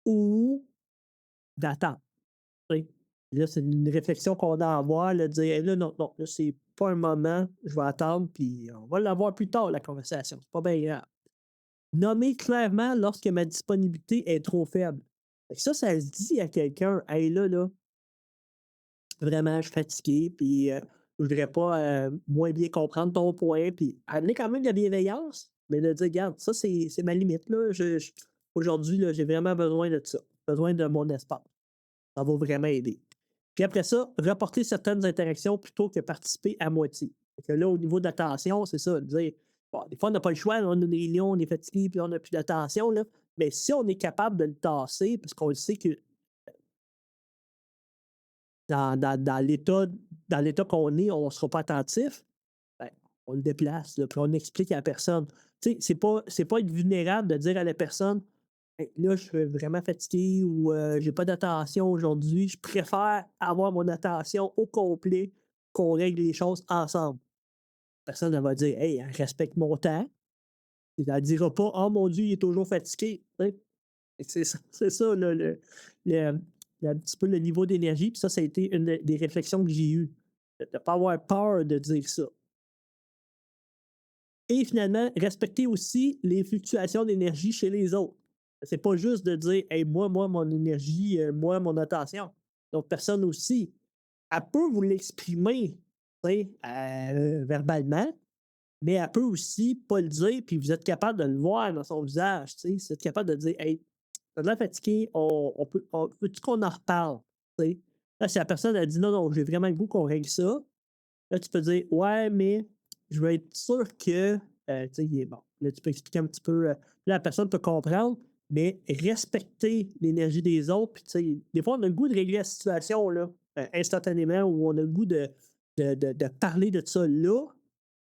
ou d'attendre? Tu sais? Là, c'est une réflexion qu'on a à avoir, là, de dire, hey, là, non, non, là, c'est pas un moment, je vais attendre, puis on va l'avoir plus tard, la conversation. C'est pas bien grave. Nommer clairement lorsque ma disponibilité est trop faible. Fait que ça se dit à quelqu'un, hey, là, vraiment, je suis fatigué, puis je voudrais pas moins bien comprendre ton point, puis amener quand même de la bienveillance, mais de dire, regarde, ça, c'est ma limite, là. Aujourd'hui, là, j'ai vraiment besoin de ça, besoin de mon espace. Ça va vraiment aider. Puis après ça, reporter certaines interactions plutôt que participer à moitié. Fait que là, au niveau de l'attention, c'est ça, de dire, bon, des fois, on n'a pas le choix, là, on a des réunions, on est fatigué, puis on n'a plus d'attention, là. Mais si on est capable de le tasser, parce qu'on le sait que dans l'état qu'on est, on ne sera pas attentif, ben, on le déplace, là, puis on explique à la personne. Tu sais, c'est pas être vulnérable de dire à la personne, hey, là, je suis vraiment fatigué ou j'ai pas d'attention aujourd'hui. Je préfère avoir mon attention au complet qu'on règle les choses ensemble. La personne, elle va dire, hey, elle respecte mon temps. Elle ne dira pas, oh mon Dieu, il est toujours fatigué. Tu sais? C'est ça là, un petit peu le niveau d'énergie. Puis ça a été une des réflexions que j'ai eues. De ne pas avoir peur de dire ça. Et finalement, respecter aussi les fluctuations d'énergie chez les autres. C'est pas juste de dire hey, moi, mon énergie, moi, mon attention. L'autre personne aussi, elle peut vous l'exprimer verbalement, mais elle peut aussi pas le dire, puis vous êtes capable de le voir dans son visage. Vous êtes capable de dire hey, t'as de l'air fatigué, peut-tu qu'on en reparle? T'sais? Là, si la personne a dit non, non, j'ai vraiment le goût qu'on règle ça, là, tu peux dire ouais, mais je veux être sûr que tu sais, il est bon. Là, tu peux expliquer un petit peu. Là, la personne peut comprendre, mais respecter l'énergie des autres. Puis, tu sais, des fois, on a le goût de régler la situation là, instantanément ou on a le goût de parler de ça là.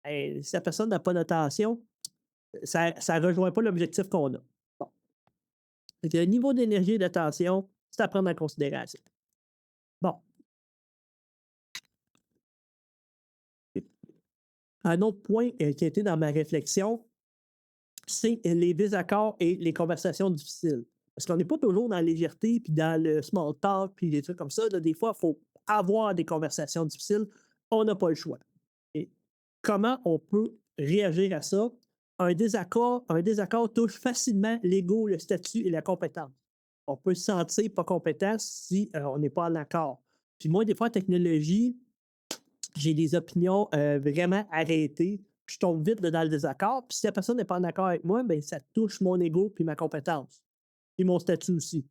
Si la personne n'a pas d'attention, ça ne rejoint pas l'objectif qu'on a. Bon. Fait que le niveau d'énergie et d'attention, c'est à prendre en considération. Bon. Un autre point qui a été dans ma réflexion, c'est les désaccords et les conversations difficiles. Parce qu'on n'est pas toujours dans la légèreté, puis dans le small talk, puis des trucs comme ça. Là, des fois, il faut avoir des conversations difficiles. On n'a pas le choix. Et comment on peut réagir à ça? Un désaccord touche facilement l'ego, le statut et la compétence. On peut se sentir pas compétent si on n'est pas en accord. Puis moi, des fois, en technologie, j'ai des opinions vraiment arrêtées. Je tombe vite dans le désaccord. Puis si la personne n'est pas en accord avec moi, ben ça touche mon ego puis ma compétence. Et mon statut aussi.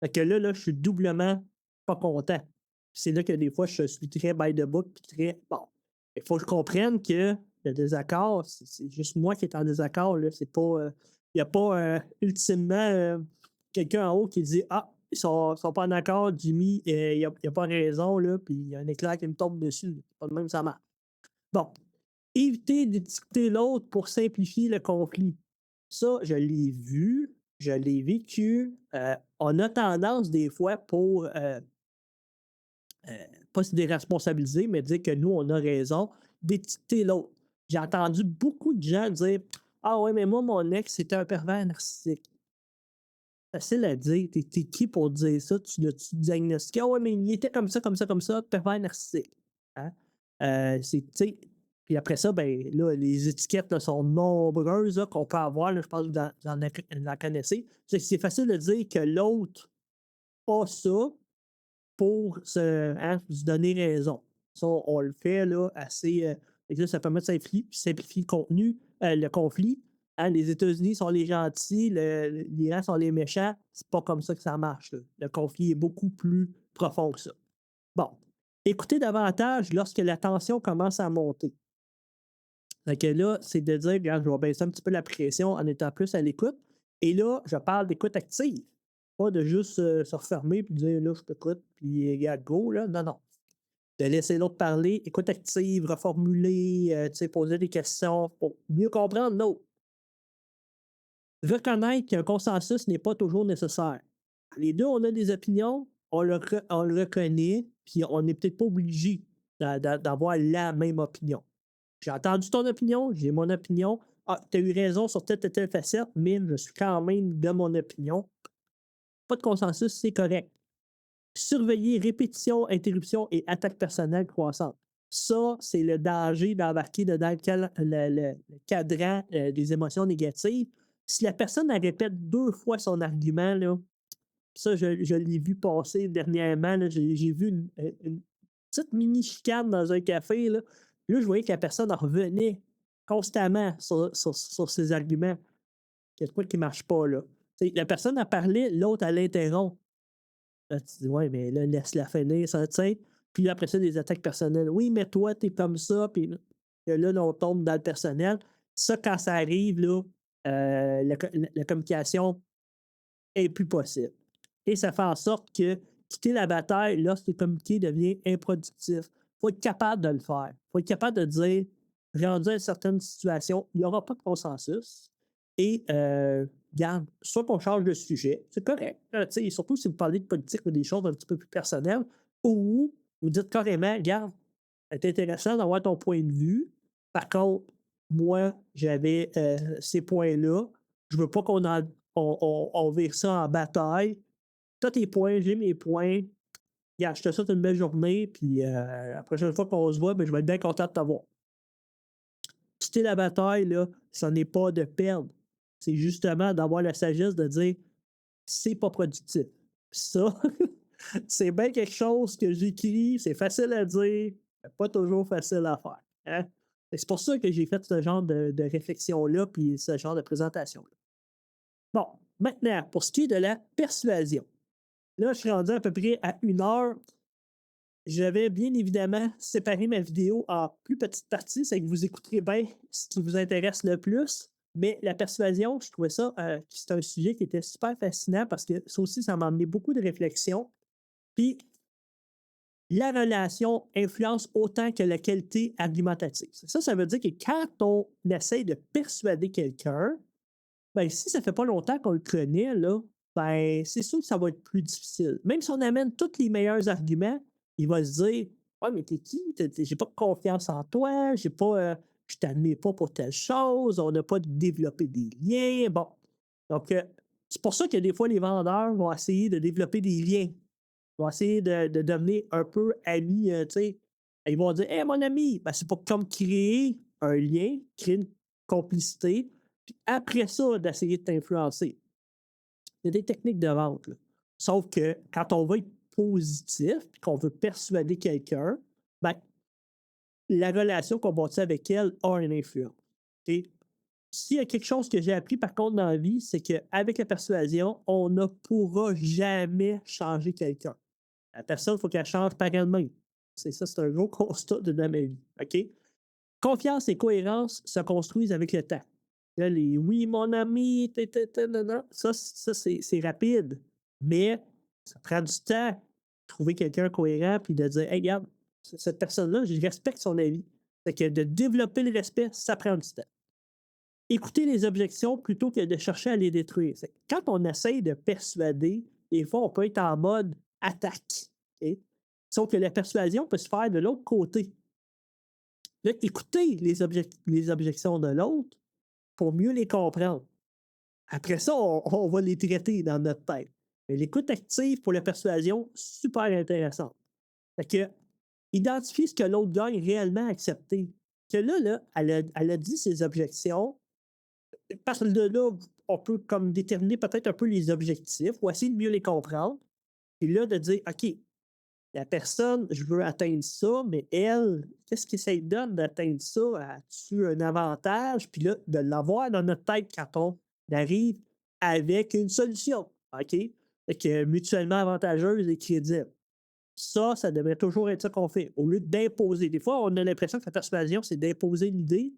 Fait que là, je suis doublement pas content. C'est là que des fois, je suis très by the book puis très bon. Il faut que je comprenne que le désaccord, c'est juste moi qui est en désaccord. Là. C'est pas. Il n'y a pas ultimement quelqu'un en haut qui dit ah, ils sont pas en accord, Jimmy, il a pas raison, là, puis il y a un éclair qui me tombe dessus. C'est pas de même, ça marche. Bon. Éviter de discuter l'autre pour simplifier le conflit. Ça, je l'ai vu, je l'ai vécu. On a tendance, des fois, pour pas se déresponsabiliser, mais dire que nous, on a raison, d'étiqueter l'autre. J'ai entendu beaucoup de gens dire ah ouais, mais moi, mon ex, c'était un pervers narcissique. Facile à dire. T'es qui pour dire ça? Tu l'as-tu diagnostiqué? Ah ouais, mais il était comme ça, comme ça, comme ça, pervers narcissique. Hein? Tu sais, puis après ça, ben là, les étiquettes là, sont nombreuses là, qu'on peut avoir. Là, je pense que vous en connaissez. C'est facile de dire que l'autre a ça pour se donner raison. Ça, on le fait là, assez. Et là, ça permet de simplifier le conflit. Hein, les États-Unis sont les gentils, l'Iran sont les méchants. C'est pas comme ça que ça marche. Là. Le conflit est beaucoup plus profond que ça. Bon. Écoutez davantage lorsque la tension commence à monter. Fait que là, c'est de dire, regarde, je vais baisser un petit peu la pression en étant plus à l'écoute. Et là, je parle d'écoute active, pas de juste se refermer puis dire là, je t'écoute, puis regarde, go, là. Non, non. De laisser l'autre parler, écoute active, reformuler, poser des questions pour mieux comprendre l'autre. Reconnaître qu'un consensus n'est pas toujours nécessaire. Les deux, on a des opinions, on le reconnaît, puis on n'est peut-être pas obligé d'avoir la même opinion. J'ai entendu ton opinion, j'ai mon opinion. Ah, tu as eu raison sur telle et telle facette, mais je suis quand même de mon opinion. Pas de consensus, c'est correct. Surveiller répétition, interruption et attaque personnelle croissante. Ça, c'est le danger d'embarquer dans le cadran des émotions négatives. Si la personne elle répète 2 fois son argument, là, ça, je l'ai vu passer dernièrement. Là, j'ai vu une petite mini chicane dans un café. Là, je voyais que la personne en revenait constamment sur ses arguments. Quelque chose qui ne marche pas. Là. La personne a parlé, l'autre, elle l'interrompt. Là, tu dis, ouais, mais là, laisse-la finir, ça, tu sais. Puis là, après ça, des attaques personnelles. Oui, mais toi, t'es comme ça. Puis là, on tombe dans le personnel. Ça, quand ça arrive, là, la communication est plus possible. Et ça fait en sorte que quitter la bataille lorsque communiquer devient improductif. Il faut être capable de le faire. Il faut être capable de dire, rendu à une certaine situation, il n'y aura pas de consensus. Et, garde, soit qu'on change de sujet, c'est correct. Surtout si vous parlez de politique ou des choses un petit peu plus personnelles, ou vous dites carrément, regarde, c'est intéressant d'avoir ton point de vue. Par contre, moi, j'avais ces points-là. Je veux pas on vire ça en bataille. T'as tes points, j'ai mes points. Regarde, je te souhaite une belle journée, puis la prochaine fois qu'on se voit, ben, je vais être bien content de t'avoir. Quitter la bataille, là, ça n'est pas de perdre. C'est justement d'avoir la sagesse de dire c'est pas productif. Ça, c'est bien quelque chose que j'écris, c'est facile à dire, mais pas toujours facile à faire. Hein? C'est pour ça que j'ai fait ce genre de réflexion-là, puis ce genre de présentation-là. Bon, maintenant, pour ce qui est de la persuasion. Là, je suis rendu à peu près à 1 heure. Je vais bien évidemment séparer ma vidéo en plus petites parties, c'est que vous écouterez bien ce qui vous intéresse le plus. Mais la persuasion, je trouvais ça, c'est un sujet qui était super fascinant parce que ça aussi, ça m'a amené beaucoup de réflexion. Puis, la relation influence autant que la qualité argumentative. Ça veut dire que quand on essaie de persuader quelqu'un, ben, si ça fait pas longtemps qu'on le connaît, là, ben, c'est sûr que ça va être plus difficile. Même si on amène tous les meilleurs arguments, il va se dire: «Ouais, mais t'es qui? J'ai pas confiance en toi, j'ai pas, je t'admire pas pour telle chose, on n'a pas développé des liens». Bon, donc c'est pour ça que des fois, les vendeurs vont essayer de développer des liens. Ils vont essayer de devenir un peu amis, tu sais. Ils vont dire: «Hey, mon ami!» Ben, c'est pour comme créer un lien, créer une complicité, puis après ça, d'essayer de t'influencer. Il y a des techniques de vente, là. Sauf que quand on veut être positif, puis qu'on veut persuader quelqu'un, ben, la relation qu'on bâtit avec elle a une influence. OK? S'il y a quelque chose que j'ai appris par contre dans la vie, c'est qu'avec la persuasion, on ne pourra jamais changer quelqu'un. La personne, il faut qu'elle change par elle-même. C'est ça, c'est un gros constat de dans ma vie. OK? Confiance et cohérence se construisent avec le temps. Là, les oui, mon ami, non, non, ça c'est rapide. Mais ça prend du temps. Trouver quelqu'un cohérent puis de dire: Hey, regarde, cette personne-là, je respecte son avis. Fait que de développer le respect, ça prend du temps. Écouter les objections plutôt que de chercher à les détruire. Quand on essaye de persuader, des fois, on peut être en mode attaque. OK? Sauf que la persuasion peut se faire de l'autre côté. Là, écouter les objections de l'autre pour mieux les comprendre. Après ça, on va les traiter dans notre tête. Mais l'écoute active pour la persuasion, super intéressante. Fait que, identifier ce que l'autre gagne réellement accepter. Que là, elle a dit ses objections. Parce que de là, on peut comme déterminer peut-être un peu les objectifs ou essayer de mieux les comprendre. Et là, de dire, OK, la personne, je veux atteindre ça, mais elle, qu'est-ce que ça lui donne d'atteindre ça? As-tu un avantage? Puis là, de l'avoir dans notre tête quand on arrive avec une solution. OK? Fait que mutuellement avantageuse et crédible. Ça devrait toujours être ça qu'on fait. Au lieu d'imposer. Des fois, on a l'impression que la persuasion, c'est d'imposer l'idée.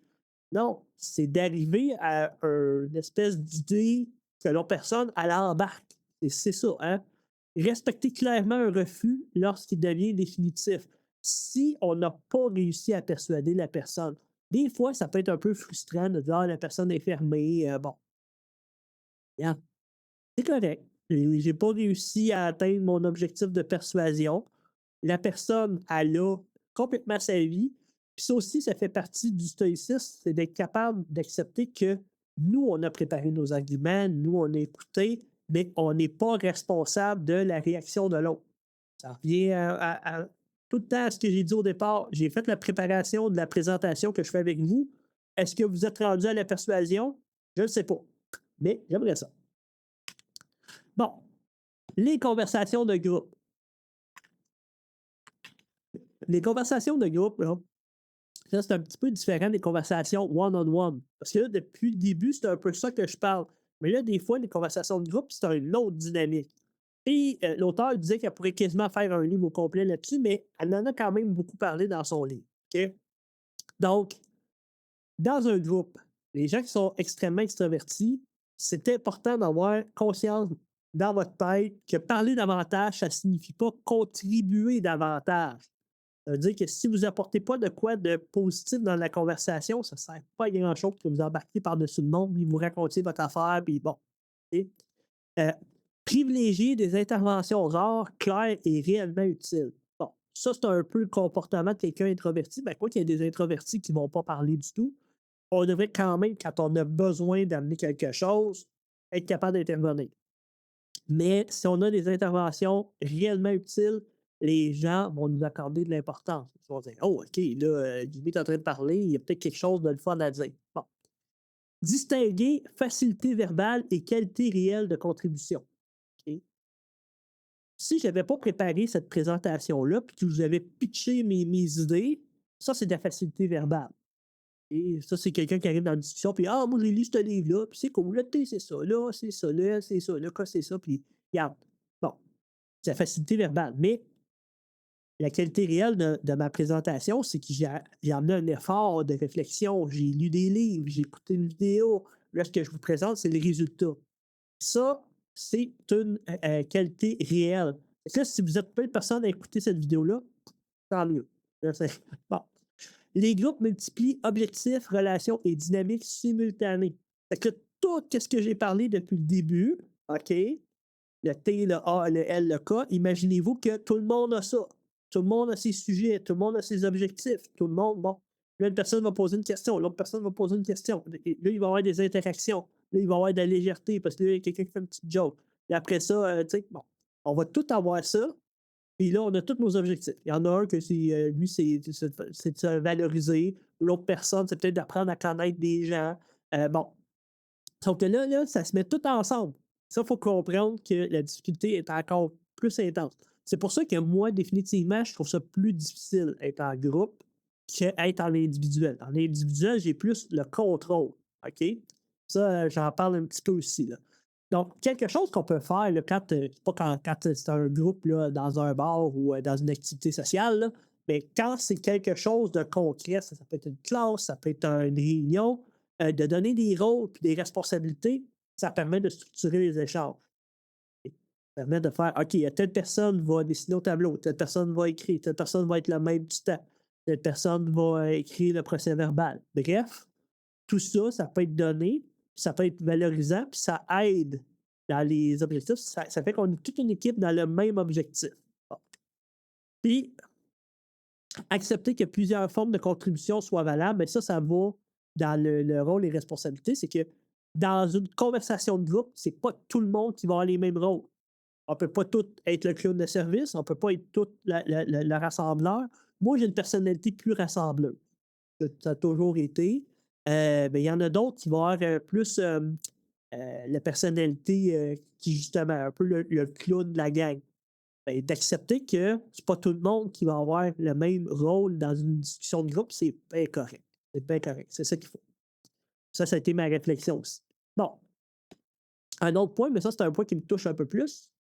Non, c'est d'arriver à une espèce d'idée que l'autre personne, elle embarque. Et c'est ça, hein? Respecter clairement un refus lorsqu'il devient définitif. Si on n'a pas réussi à persuader la personne, des fois, ça peut être un peu frustrant de dire: «Ah, la personne est fermée, bon, regarde, c'est correct. J'ai pas réussi à atteindre mon objectif de persuasion. La personne, elle a complètement sa vie. Puis ça aussi, ça fait partie du stoïcisme, c'est d'être capable d'accepter que nous, on a préparé nos arguments, nous, on a écouté, mais on n'est pas responsable de la réaction de l'autre. Ça revient tout le temps à ce que j'ai dit au départ. J'ai fait la préparation de la présentation que je fais avec vous. Est-ce que vous êtes rendu à la persuasion? Je ne sais pas. Mais j'aimerais ça. Bon, les conversations de groupe. Les conversations de groupe, là, ça, c'est un petit peu différent des conversations one-on-one. Parce que là, depuis le début, c'est un peu ça que je parle. Mais là, des fois, les conversations de groupe, c'est une autre dynamique. Et l'auteur disait qu'elle pourrait quasiment faire un livre au complet là-dessus, mais elle en a quand même beaucoup parlé dans son livre. OK? Donc, dans un groupe, les gens qui sont extrêmement extravertis, c'est important d'avoir conscience dans votre tête que parler davantage, ça ne signifie pas contribuer davantage. Ça veut dire que si vous apportez pas de quoi de positif dans la conversation, ça ne sert pas à grand-chose que vous embarquiez par-dessus le monde, puis vous racontiez votre affaire, puis bon. OK? Euh, Privilégier des interventions rares, claires et réellement utiles. Bon, ça, c'est un peu le comportement de quelqu'un introverti. Ben, quoi qu'il y ait des introvertis qui ne vont pas parler du tout, on devrait quand même, quand on a besoin d'amener quelque chose, être capable d'intervenir. Mais si on a des interventions réellement utiles, les gens vont nous accorder de l'importance. Ils vont dire: «Oh, OK, là, Jimmy est en train de parler, il y a peut-être quelque chose de le fun à dire». Bon. Distinguer facilité verbale et qualité réelle de contribution. OK? Si je n'avais pas préparé cette présentation-là, puis que je vous avais pitché mes idées, ça, c'est de la facilité verbale. Et ça, c'est quelqu'un qui arrive dans la discussion, puis «Ah, moi, j'ai lu ce livre-là, puis c'est cool, là, c'est ça, là, c'est ça, là, c'est ça, là, c'est ça», puis regarde. Bon, c'est la facilité verbale. Mais la qualité réelle de ma présentation, c'est que j'ai amené un effort de réflexion, j'ai lu des livres, j'ai écouté une vidéo. Là, ce que je vous présente, c'est les résultats. Ça, c'est une qualité réelle. Fait que là, si vous êtes plein de personnes à écouter cette vidéo-là, tant mieux. Là, bon. Les groupes multiplient objectifs, relations et dynamiques simultanées. Fait que tout ce que j'ai parlé depuis le début, OK, le T, le A, le L, le K, imaginez-vous que tout le monde a ça. Tout le monde a ses sujets, tout le monde a ses objectifs, tout le monde, bon. Là, une personne va poser une question, l'autre personne va poser une question. Et là, il va y avoir des interactions. Là, il va y avoir de la légèreté parce que là, il y a quelqu'un qui fait une petite joke. Et après ça, tu sais, bon, on va tout avoir ça. Puis là, on a tous nos objectifs. Il y en a un que c'est, lui, c'est de se valoriser. L'autre personne, c'est peut-être d'apprendre à connaître des gens. Bon, sauf que là, ça se met tout ensemble. Ça, il faut comprendre que la difficulté est encore plus intense. C'est pour ça que moi, définitivement, je trouve ça plus difficile être en groupe qu'être en individuel. En individuel, j'ai plus le contrôle. OK? Ça, j'en parle un petit peu aussi. Là. Donc, quelque chose qu'on peut faire là, pas quand c'est un groupe là, dans un bar ou dans une activité sociale, là, mais quand c'est quelque chose de concret, ça peut être une classe, ça peut être une réunion, de donner des rôles et des responsabilités, ça permet de structurer les échanges. Ça permet de faire OK, telle personne va dessiner au tableau, telle personne va écrire, telle personne va être le maître du temps, telle personne va écrire le procès verbal. Bref, tout ça, ça peut être donné, ça peut être valorisant, puis ça aide dans les objectifs. Ça fait qu'on est toute une équipe dans le même objectif. Bon. Puis, accepter que plusieurs formes de contribution soient valables, mais ça va dans le rôle et responsabilités. C'est que dans une conversation de groupe, c'est pas tout le monde qui va avoir les mêmes rôles. On peut pas tout être le clown de service, on peut pas être tout le rassembleur. Moi, j'ai une personnalité plus rassembleuse. Ça a toujours été. Ben, il y en a d'autres qui vont avoir plus la personnalité qui, justement, un peu le clown de la gang. Ben, d'accepter que c'est pas tout le monde qui va avoir le même rôle dans une discussion de groupe, c'est bien correct. C'est bien correct. C'est ça qu'il faut. Ça a été ma réflexion aussi. Bon, un autre point, mais ça, c'est un point qui me touche un peu plus.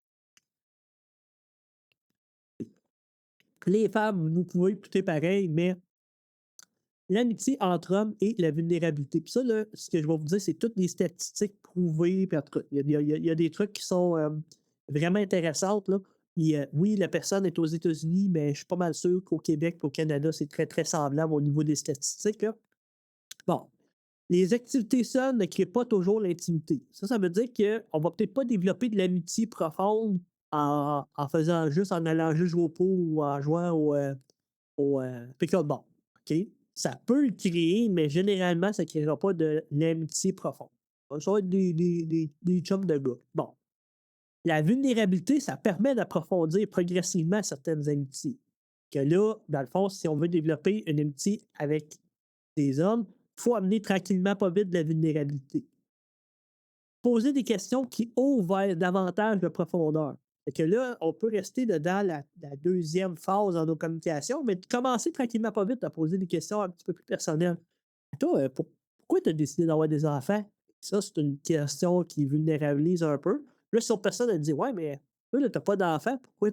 Les femmes, vous pouvez écouter pareil, mais l'amitié entre hommes et la vulnérabilité. Puis ça, là, ce que je vais vous dire, c'est toutes des statistiques prouvées. Puis en tout cas, il y a des trucs qui sont vraiment intéressantes. Là. Puis, oui, la personne est aux États-Unis, mais je suis pas mal sûr qu'au Québec et au Canada, c'est très, très semblable au niveau des statistiques. Là. Bon, les activités seules ne créent pas toujours l'intimité. Ça veut dire qu'on va peut-être pas développer de l'amitié profonde en faisant juste, en allant juste jouer au pool ou en jouant au pickleball. OK? Ça peut le créer, mais généralement, ça ne créera pas de l'amitié profonde. Ça va être des chums de gars. Bon. La vulnérabilité, ça permet d'approfondir progressivement certaines amitiés. Que là, dans le fond, si on veut développer une amitié avec des hommes, il faut amener tranquillement, pas vite, de la vulnérabilité. Poser des questions qui ouvrent vers davantage de profondeur. Fait que là, on peut rester dedans la deuxième phase dans nos communications, mais commencer tranquillement, pas vite, à poser des questions un petit peu plus personnelles. Toi, pourquoi tu as décidé d'avoir des enfants? Ça, c'est une question qui vulnérabilise un peu. Là, si une personne, elle dit, ouais, mais toi, là, t'as pas d'enfant, pourquoi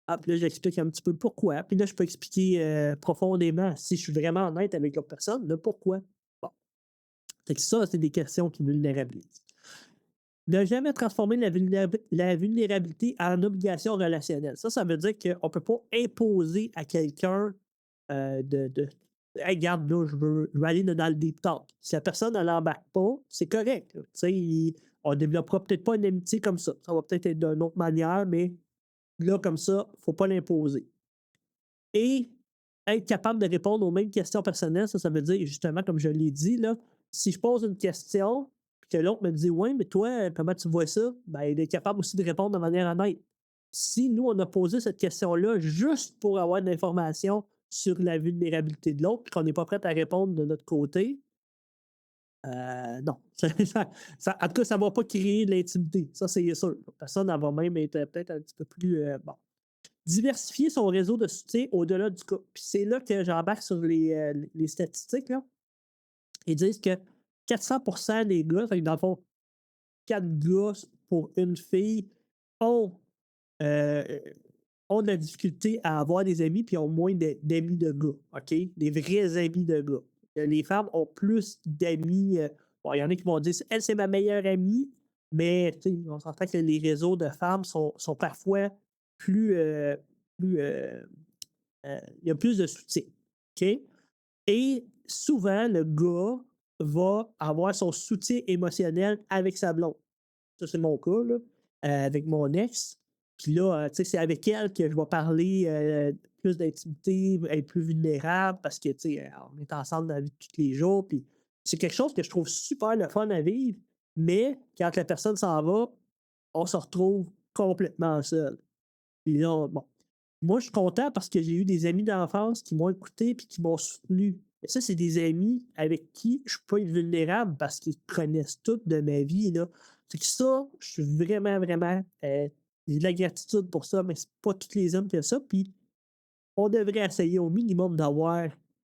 Ah, puis là, j'explique un petit peu pourquoi. Puis là, je peux expliquer profondément, si je suis vraiment honnête avec l'autre personne, le pourquoi. Bon. Fait que ça, c'est des questions qui vulnérabilisent. Ne jamais transformer la vulnérabilité en obligation relationnelle. Ça veut dire qu'on ne peut pas imposer à quelqu'un de hey, regarde, là, je veux aller dans le deep talk. Si la personne ne l'embarque pas, c'est correct. Tu sais, on ne développera peut-être pas une amitié comme ça. Ça va peut-être être d'une autre manière, mais là, comme ça, il ne faut pas l'imposer. Et être capable de répondre aux mêmes questions personnelles, ça veut dire, justement, comme je l'ai dit, là, si je pose une question, puis que l'autre me dit oui, mais toi, comment tu vois ça? Ben, il est capable aussi de répondre de manière honnête. Si nous, on a posé cette question-là juste pour avoir de l'information sur la vulnérabilité de l'autre, puis qu'on n'est pas prêt à répondre de notre côté, non. En tout cas, ça ne va pas créer de l'intimité. Ça, c'est sûr. La personne, elle va même être peut-être un petit peu plus. Bon. Diversifier son réseau de soutien au-delà du couple. Puis c'est là que j'embarque sur les statistiques. Là. Ils disent que 400 des gars, fait que dans le fond, 4 gars pour une fille, ont, euh, ont de la difficulté à avoir des amis puis ont moins d'amis de gars. OK? Des vrais amis de gars. Les femmes ont plus d'amis. Bon, il y en a qui vont dire elle, c'est ma meilleure amie, mais on s'entend que les réseaux de femmes sont parfois plus. Plus il y a plus de soutien. OK? Et souvent, le gars va avoir son soutien émotionnel avec sa blonde. Ça, c'est mon cas, là, avec mon ex. Puis là, tu sais, c'est avec elle que je vais parler plus d'intimité, être plus vulnérable parce que, tu sais, on est ensemble dans la vie de tous les jours. Puis c'est quelque chose que je trouve super le fun à vivre, mais quand la personne s'en va, on se retrouve complètement seul. Puis là, bon, moi, je suis content parce que j'ai eu des amis d'enfance qui m'ont écouté et qui m'ont soutenu. Et ça, c'est des amis avec qui je peux être vulnérable parce qu'ils connaissent tout de ma vie. Là. C'est que ça, je suis vraiment, vraiment. J'ai de la gratitude pour ça, mais c'est pas tous les hommes qui ont ça. Puis on devrait essayer au minimum d'avoir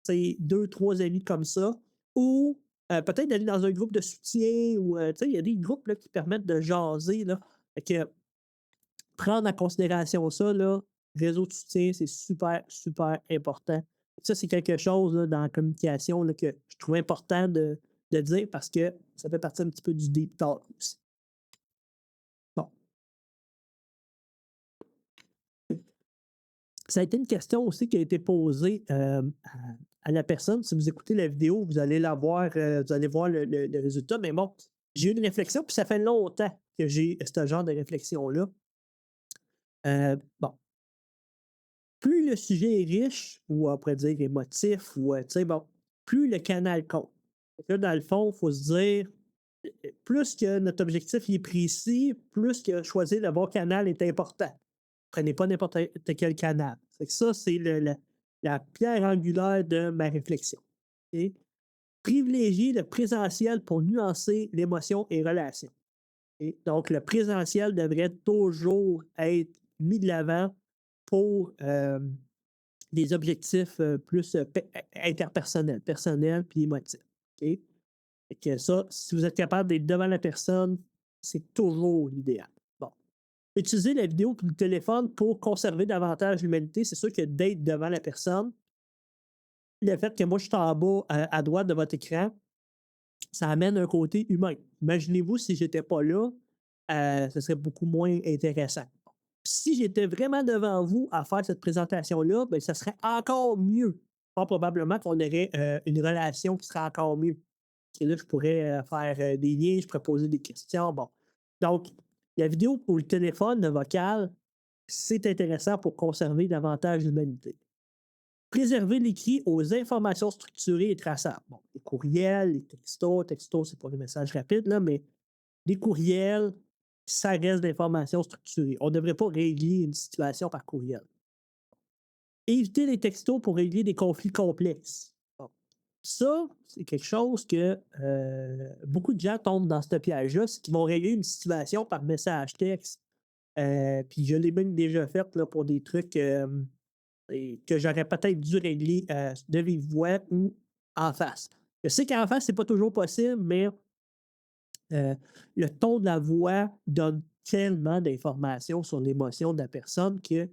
2, 3 amis comme ça. Ou peut-être d'aller dans un groupe de soutien ou il y a des groupes là, qui permettent de jaser. Là. Fait que prendre en considération ça, là, réseau de soutien, c'est super, super important. Ça, c'est quelque chose là, dans la communication là, que je trouve important de dire parce que ça fait partie un petit peu du deep talk aussi. Bon. Ça a été une question aussi qui a été posée à la personne. Si vous écoutez la vidéo, vous allez la voir, vous allez voir le résultat. Mais bon, j'ai eu une réflexion, puis ça fait longtemps que j'ai ce genre de réflexion-là. Bon, plus le sujet est riche, ou on pourrait dire émotif, ou tu sais, bon, plus le canal compte. Là, dans le fond, il faut se dire, plus que notre objectif est précis, plus que choisir le bon canal est important. Prenez pas n'importe quel canal. C'est que ça, c'est la pierre angulaire de ma réflexion. Okay? Privilégier le présentiel pour nuancer l'émotion et relation. Okay? Donc, le présentiel devrait toujours être mis de l'avant pour des objectifs plus interpersonnels, personnels puis émotifs. OK? Et que ça, si vous êtes capable d'être devant la personne, c'est toujours l'idéal. Bon. Utiliser la vidéo ou le téléphone pour conserver davantage l'humanité, c'est sûr que d'être devant la personne, le fait que moi, je suis en bas à droite de votre écran, ça amène un côté humain. Imaginez-vous si j'étais pas là, ce serait beaucoup moins intéressant. Si j'étais vraiment devant vous à faire cette présentation-là, ben, ça serait encore mieux. Fort probablement qu'on aurait une relation qui serait encore mieux. Et là, je pourrais faire des liens, je pourrais poser des questions. Bon. Donc, la vidéo pour le téléphone, le vocal, c'est intéressant pour conserver davantage d'humanité. Préserver l'écrit aux informations structurées et traçables. Bon, les courriels, les textos, c'est pas des messages rapides, là, mais les courriels, ça reste d'informations structurées. On ne devrait pas régler une situation par courriel. Éviter les textos pour régler des conflits complexes. Bon. Ça, c'est quelque chose que beaucoup de gens tombent dans ce piège-là, c'est qu'ils vont régler une situation par message texte. Puis je l'ai même déjà fait là, pour des trucs que j'aurais peut-être dû régler de vive voix ou en face. Je sais qu'en face, c'est pas toujours possible, mais euh, le ton de la voix donne tellement d'informations sur l'émotion de la personne que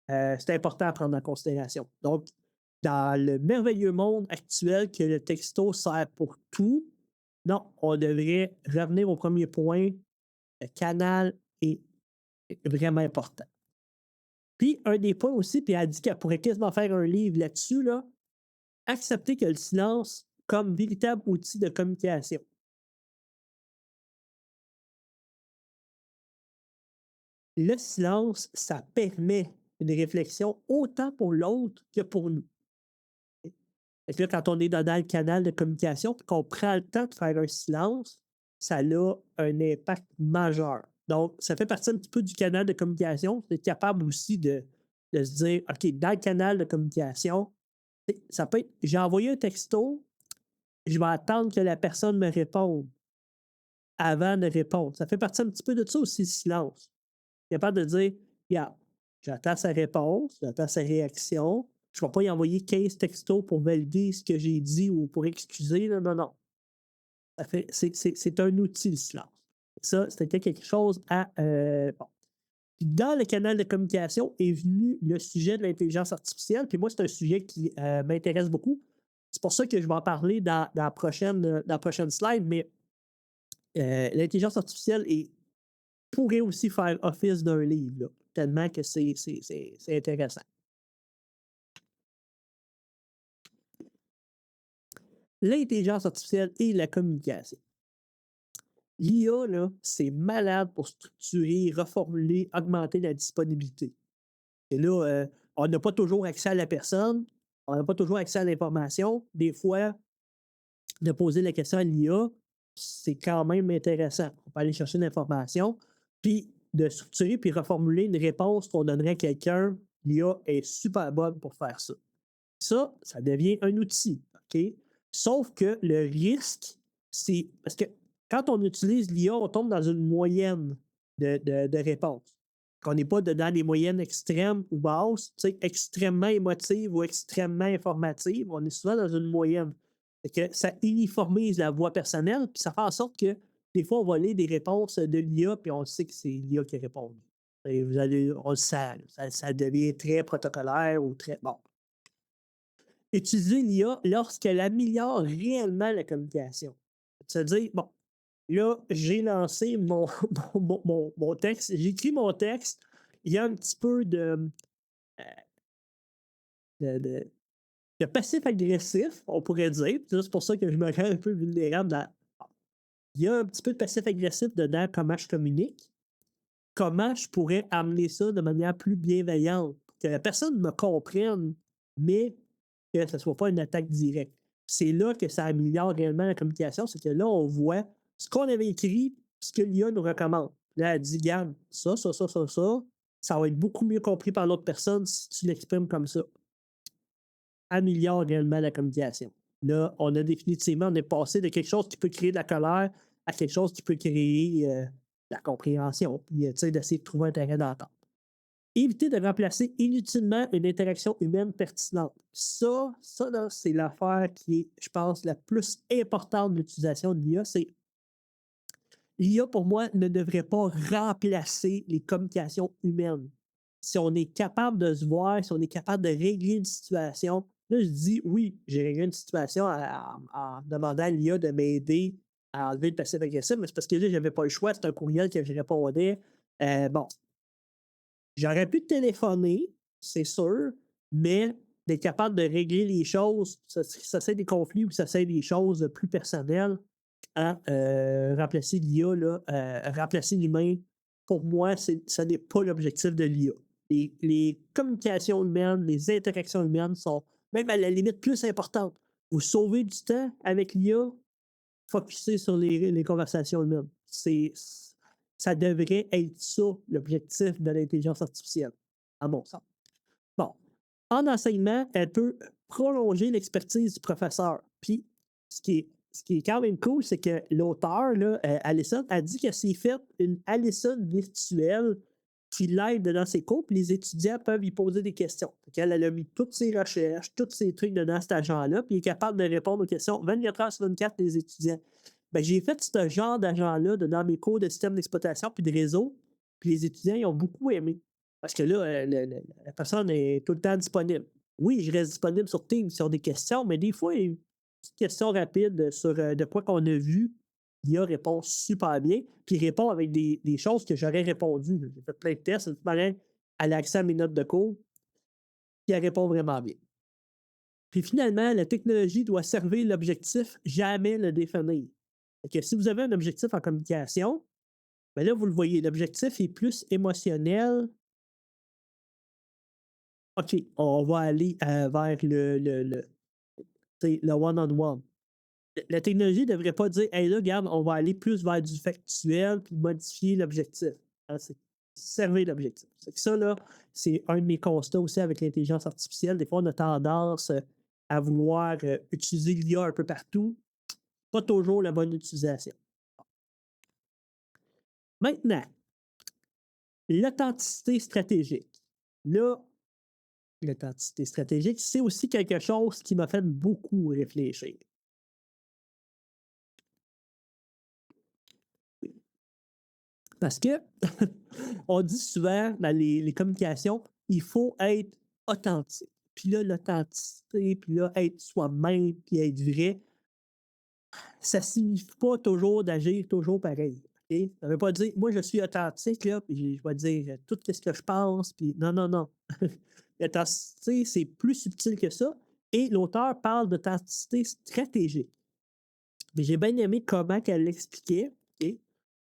c'est important à prendre en considération. Donc, dans le merveilleux monde actuel que le texto sert pour tout, non, on devrait revenir au premier point. Le canal est vraiment important. Puis, un des points aussi, puis elle dit qu'elle pourrait quasiment faire un livre là-dessus, là, accepter que le silence comme véritable outil de communication. Le silence, ça permet une réflexion autant pour l'autre que pour nous. Fait que là, quand on est dans le canal de communication, puis qu'on prend le temps de faire un silence, ça a un impact majeur. Donc, ça fait partie un petit peu du canal de communication. C'est capable aussi de se dire, OK, dans le canal de communication, ça peut être, j'ai envoyé un texto, je vais attendre que la personne me réponde avant de répondre. Ça fait partie un petit peu de ça aussi, le silence. Capable de dire, regarde, j'attends sa réponse, j'attends sa réaction. Je ne vais pas y envoyer 15 textos pour valider ce que j'ai dit ou pour excuser. Là. Non, non. C'est un outil, le silence. Ça, c'était quelque chose à. Bon. Dans le canal de communication est venu le sujet de l'intelligence artificielle. Puis moi, c'est un sujet qui m'intéresse beaucoup. C'est pour ça que je vais en parler dans la prochaine slide. Mais l'intelligence artificielle pourrait aussi faire office d'un livre, là, tellement que c'est intéressant. L'intelligence artificielle et la communication. L'IA, là, c'est malade pour structurer, reformuler, augmenter la disponibilité. Et là, on n'a pas toujours accès à la personne, on n'a pas toujours accès à l'information. Des fois, de poser la question à l'IA, c'est quand même intéressant. On peut aller chercher l'information, puis de structurer puis reformuler une réponse qu'on donnerait à quelqu'un. L'IA est super bonne pour faire ça. Ça devient un outil, OK? Sauf que le risque, c'est parce que quand on utilise l'IA, on tombe dans une moyenne de réponses. On n'est pas dans les moyennes extrêmes ou basses, extrêmement émotives ou extrêmement informatives. On est souvent dans une moyenne. Que ça uniformise la voix personnelle, puis ça fait en sorte que des fois, on va lire des réponses de l'IA, puis on sait que c'est l'IA qui répond. Et on le sait, ça devient très protocolaire ou très. Bon. Utiliser l'IA lorsqu'elle améliore réellement la communication. C'est-à-dire, bon, là, j'ai lancé mon texte, j'ai écrit mon texte, il y a un petit peu de, de, de passif-agressif, on pourrait dire. C'est pour ça que je me rends un peu vulnérable. Il y a un petit peu de passif-agressif dedans, comment je communique. Comment je pourrais amener ça de manière plus bienveillante, que la personne me comprenne, mais que ce ne soit pas une attaque directe. C'est là que ça améliore réellement la communication, c'est que là, on voit ce qu'on avait écrit, ce que l'IA nous recommande. Là, elle dit, regarde, ça va être beaucoup mieux compris par l'autre personne si tu l'exprimes comme ça. Améliore réellement la communication. Là, on est passé de quelque chose qui peut créer de la colère à quelque chose qui peut créer de la compréhension, puis d'essayer de trouver un terrain d'entente. Éviter de remplacer inutilement une interaction humaine pertinente. Ça là, c'est l'affaire qui est, je pense, la plus importante de l'utilisation de l'IA. C'est l'IA, pour moi, ne devrait pas remplacer les communications humaines. Si on est capable de se voir, si on est capable de régler une situation, Là, je dis: «Oui, j'ai réglé une situation en demandant à l'IA de m'aider à enlever le passif agressif», mais c'est parce que là, j'avais pas le choix, c'est un courriel que je répondais. Bon, j'aurais pu téléphoner, c'est sûr, mais d'être capable de régler les choses, ça c'est des conflits ou ça c'est des choses plus personnelles, à remplacer l'IA là, remplacer l'humain, pour moi, ça n'est pas l'objectif de l'IA. Les communications humaines, les interactions humaines sont même à la limite plus importantes. Vous sauvez du temps avec l'IA, focuser sur les conversations humaines. Ça devrait être ça, l'objectif de l'intelligence artificielle, à mon sens. Bon, en enseignement, elle peut prolonger l'expertise du professeur. Puis, ce qui est quand même cool, c'est que l'auteur, là, Allison, a dit qu'elle s'est fait une Allison virtuelle qui l'aide dans ses cours, puis les étudiants peuvent y poser des questions. Elle a mis toutes ses recherches, tous ses trucs dedans cet agent-là, puis il est capable de répondre aux questions 24 heures sur 24 des étudiants. Ben, j'ai fait ce genre d'agent-là dans mes cours de système d'exploitation puis de réseau, puis les étudiants, ils ont beaucoup aimé. Parce que là, la personne est tout le temps disponible. Oui, je reste disponible sur Teams sur des questions, mais des fois, une petite question rapide sur de quoi qu'on a vu, l'IA répond super bien, puis il répond avec des choses que j'aurais répondu. J'ai fait plein de tests, de toute manière, elle a accès à mes notes de cours, puis elle répond vraiment bien. Puis finalement, la technologie doit servir l'objectif, jamais le définir. Fait que si vous avez un objectif en communication, ben là, vous le voyez, l'objectif est plus émotionnel. OK, on va aller vers le one-on-one. La technologie ne devrait pas dire: «Hey, là, regarde, on va aller plus vers du factuel puis modifier l'objectif». Hein, c'est servir l'objectif. C'est que ça, là, c'est un de mes constats aussi avec l'intelligence artificielle. Des fois, on a tendance à vouloir utiliser l'IA un peu partout. Pas toujours la bonne utilisation. Maintenant, l'authenticité stratégique. Là, l'authenticité stratégique, c'est aussi quelque chose qui m'a fait beaucoup réfléchir. Parce que on dit souvent dans les communications, il faut être authentique. Puis là, l'authenticité, puis là, être soi-même, puis être vrai, ça signifie pas toujours d'agir toujours pareil. OK? Ça veut pas dire, moi, je suis authentique, là, puis je vais dire tout ce que je pense, puis non, non, non. L'authenticité, c'est plus subtil que ça. Et l'auteur parle d'authenticité stratégique. Mais j'ai bien aimé comment qu'elle l'expliquait. OK?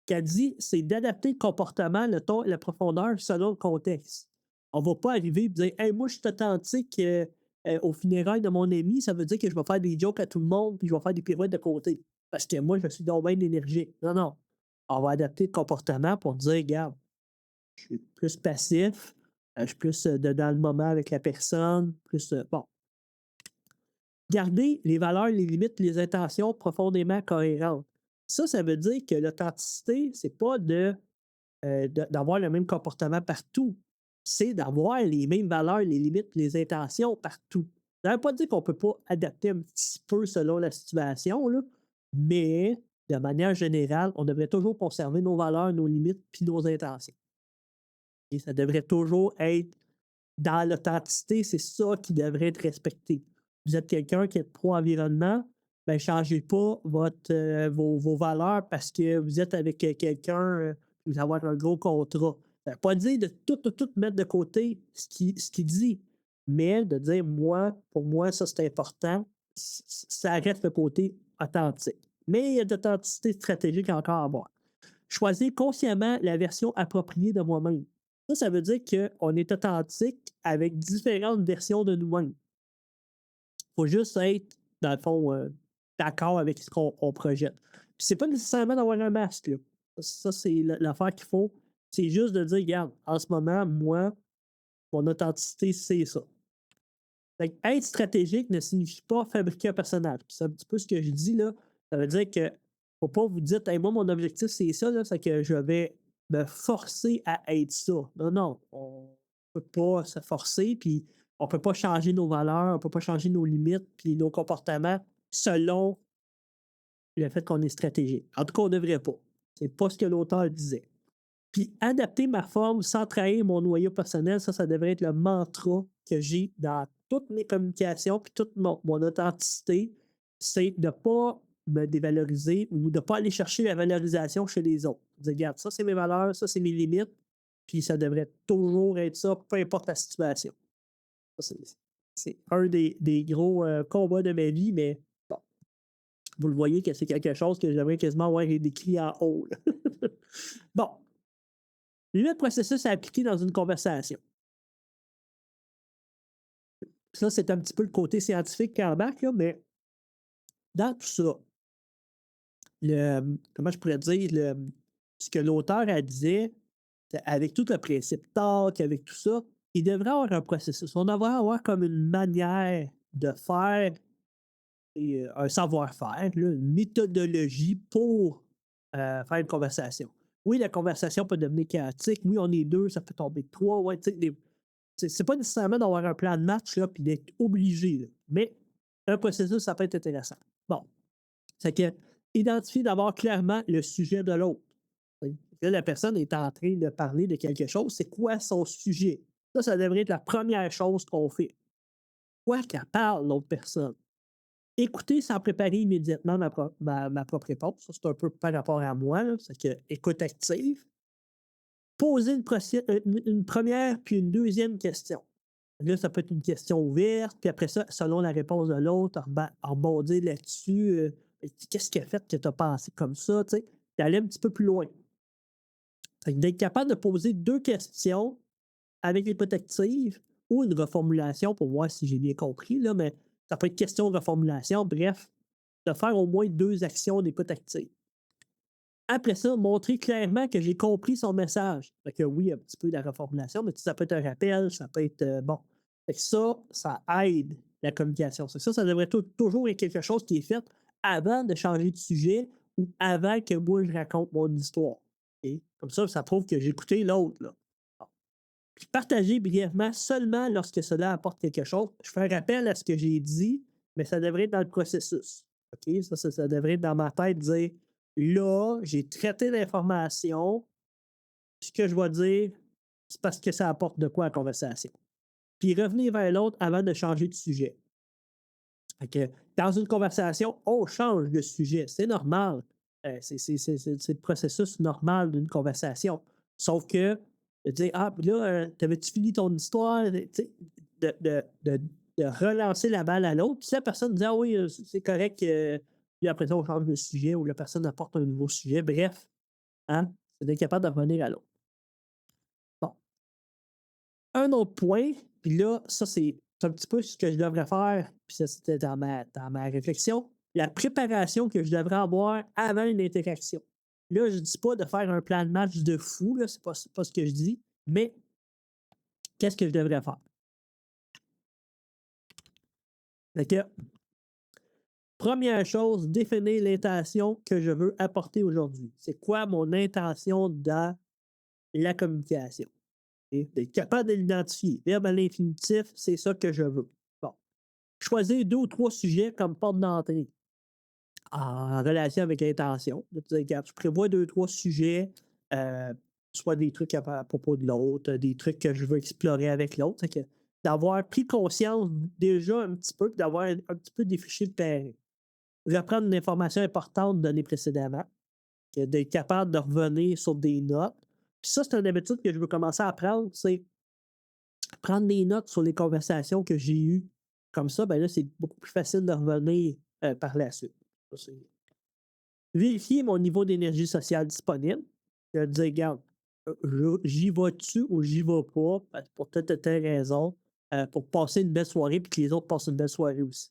Qu'elle dit, c'est d'adapter le comportement, le ton et la profondeur selon le contexte. On ne va pas arriver et dire, hey, moi, je suis authentique au funérailles de mon ami, ça veut dire que je vais faire des jokes à tout le monde puis je vais faire des pirouettes de côté. Parce que moi, je suis donc bien énergique. Non, non. On va adapter le comportement pour dire, regarde, je suis plus passif, je suis plus dans le moment avec la personne, plus. Bon, garder les valeurs, les limites, les intentions profondément cohérentes. Ça veut dire que l'authenticité, c'est pas d'avoir le même comportement partout. C'est d'avoir les mêmes valeurs, les limites, les intentions partout. Ça ne veut pas dire qu'on ne peut pas adapter un petit peu selon la situation, là, mais de manière générale, on devrait toujours conserver nos valeurs, nos limites puis nos intentions. Et ça devrait toujours être dans l'authenticité, c'est ça qui devrait être respecté. Vous êtes quelqu'un qui est pro-environnement, ben changez pas vos valeurs parce que vous êtes avec quelqu'un, vous allez avoir un gros contrat. Ça veut pas dire de tout mettre de côté ce qu'il dit, mais de dire moi, pour moi, ça c'est important, ça reste le côté authentique. Mais il y a de l'authenticité stratégique encore à avoir. Choisir consciemment la version appropriée de moi-même. Ça veut dire qu'on est authentique avec différentes versions de nous-mêmes. Il faut juste être, dans le fond, d'accord avec ce qu'on projette. Puis c'est pas nécessairement d'avoir un masque, là. Ça, c'est l'affaire qu'il faut. C'est juste de dire, regarde, en ce moment, moi, mon authenticité, c'est ça. Fait que être stratégique ne signifie pas fabriquer un personnage. Puis c'est un petit peu ce que je dis là. Ça veut dire que faut pas vous dire, hey, moi, mon objectif, c'est ça, là, c'est que je vais me forcer à être ça. Non, non, on peut pas se forcer, puis on peut pas changer nos valeurs, on peut pas changer nos limites, puis nos comportements selon le fait qu'on est stratégique. En tout cas, on devrait pas. C'est pas ce que l'auteur disait. Puis adapter ma forme sans trahir mon noyau personnel, ça devrait être le mantra que j'ai dans toutes mes communications puis toute mon authenticité, c'est de ne pas me dévaloriser ou de ne pas aller chercher la valorisation chez les autres. Dire, regarde, ça, c'est mes valeurs, ça, c'est mes limites, puis ça devrait toujours être ça, peu importe la situation. Ça, c'est un des gros combats de ma vie, mais bon, vous le voyez que c'est quelque chose que j'aimerais quasiment avoir décrit en haut. Là. Bon, le processus à appliquer dans une conversation. Ça, c'est un petit peu le côté scientifique qui embarque, là, mais dans tout ça, comment je pourrais dire, ce que l'auteur a dit, avec tout le principe talk, avec tout ça, il devrait avoir un processus. On devrait avoir comme une manière de faire et un savoir-faire, là, une méthodologie pour faire une conversation. Oui, la conversation peut devenir chaotique. Oui, on est deux, ça peut tomber de trois. Ouais, c'est pas nécessairement d'avoir un plan de match là, puis d'être obligé. Là. Mais un processus, ça peut être intéressant. Bon. C'est que identifier d'abord clairement le sujet de l'autre. Là, la personne est en train de parler de quelque chose. C'est quoi son sujet? Ça devrait être la première chose qu'on fait. Quoi qu'elle parle, l'autre personne? Écouter sans préparer immédiatement ma propre réponse. Ça, c'est un peu par rapport à moi. C'est que écoute active. Poser une première puis une deuxième question. Là, ça peut être une question ouverte, puis après ça, selon la réponse de l'autre, rebondir là-dessus. Qu'est-ce qui a fait que tu as pensé comme ça? Tu sais, d'aller un petit peu plus loin. D'être capable de poser deux questions avec l'écoute active ou une reformulation pour voir si j'ai bien compris, là, mais ça peut être question de reformulation, bref, de faire au moins deux actions d'écoute active. Après ça, montrer clairement que j'ai compris son message. Fait que oui, un petit peu de la reformulation, mais ça peut être un rappel, ça peut être bon. Fait que ça aide la communication. Ça devrait toujours être quelque chose qui est fait avant de changer de sujet ou avant que moi je raconte mon histoire. OK? Comme ça prouve que j'ai écouté l'autre. Là. Bon. Puis partager brièvement seulement lorsque cela apporte quelque chose. Je fais un rappel à ce que j'ai dit, mais ça devrait être dans le processus. OK? Ça devrait être dans ma tête dire là, j'ai traité l'information. Ce que je vais dire, c'est parce que ça apporte de quoi à la conversation. Puis revenir vers l'autre avant de changer de sujet. Fait que dans une conversation, on change de sujet. C'est normal. C'est le processus normal d'une conversation. Sauf que de dire ah, puis là, t'avais-tu fini ton histoire? Tu sais, de, de, de, de relancer la balle à l'autre. Puis si la personne dit ah oui, c'est correct, puis après ça, on change de sujet ou la personne apporte un nouveau sujet. Bref, hein, c'est d'être capable de revenir à l'autre. Bon. Un autre point, puis là, ça, c'est un petit peu ce que je devrais faire, puis ça, c'était dans ma réflexion. La préparation que je devrais avoir avant une interaction. Là, je ne dis pas de faire un plan de match de fou, là, c'est pas ce que je dis, mais qu'est-ce que je devrais faire? Fait que, première chose, définir l'intention que je veux apporter aujourd'hui. C'est quoi mon intention dans la communication? Et d'être capable de l'identifier. Verbe à l'infinitif, c'est ça que je veux. Bon. Choisir deux ou trois sujets comme porte d'entrée en relation avec l'intention. De te dire, regarde, je prévois deux ou trois sujets, euh, soit des trucs à propos de l'autre, des trucs que je veux explorer avec l'autre. C'est que d'avoir pris conscience déjà un petit peu, d'avoir un petit peu défriché le terrain. Reprendre une information importante donnée précédemment, d'être capable de revenir sur des notes. Puis ça, c'est une habitude que je veux commencer à apprendre, c'est prendre des notes sur les conversations que j'ai eues. Comme ça, ben là, c'est beaucoup plus facile de revenir par la suite. Vérifier mon niveau d'énergie sociale disponible. Dire, regarde, j'y vais-tu ou j'y vais pas, pour telle raison, pour passer une belle soirée, puis que les autres passent une belle soirée aussi.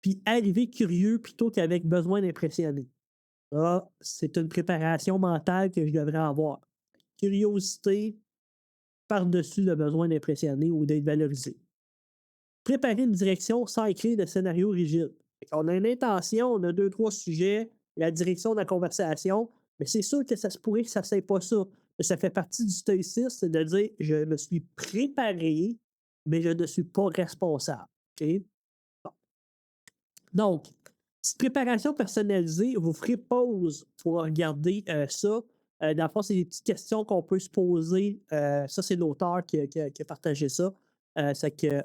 Puis arriver curieux plutôt qu'avec besoin d'impressionner. Ça, c'est une préparation mentale que je devrais avoir. Curiosité par-dessus le besoin d'impressionner ou d'être valorisé. Préparer une direction sans écrire de scénario rigide. On a une intention, on a deux, trois sujets, la direction de la conversation, mais c'est sûr que ça se pourrait que ça ne soit pas ça. Ça fait partie du stoïcisme, c'est de dire je me suis préparé, mais je ne suis pas responsable. OK? Bon. Donc, petite préparation personnalisée, vous ferez pause pour regarder ça. Dans le fond, c'est des petites questions qu'on peut se poser. Ça, c'est l'auteur qui a partagé ça. C'est que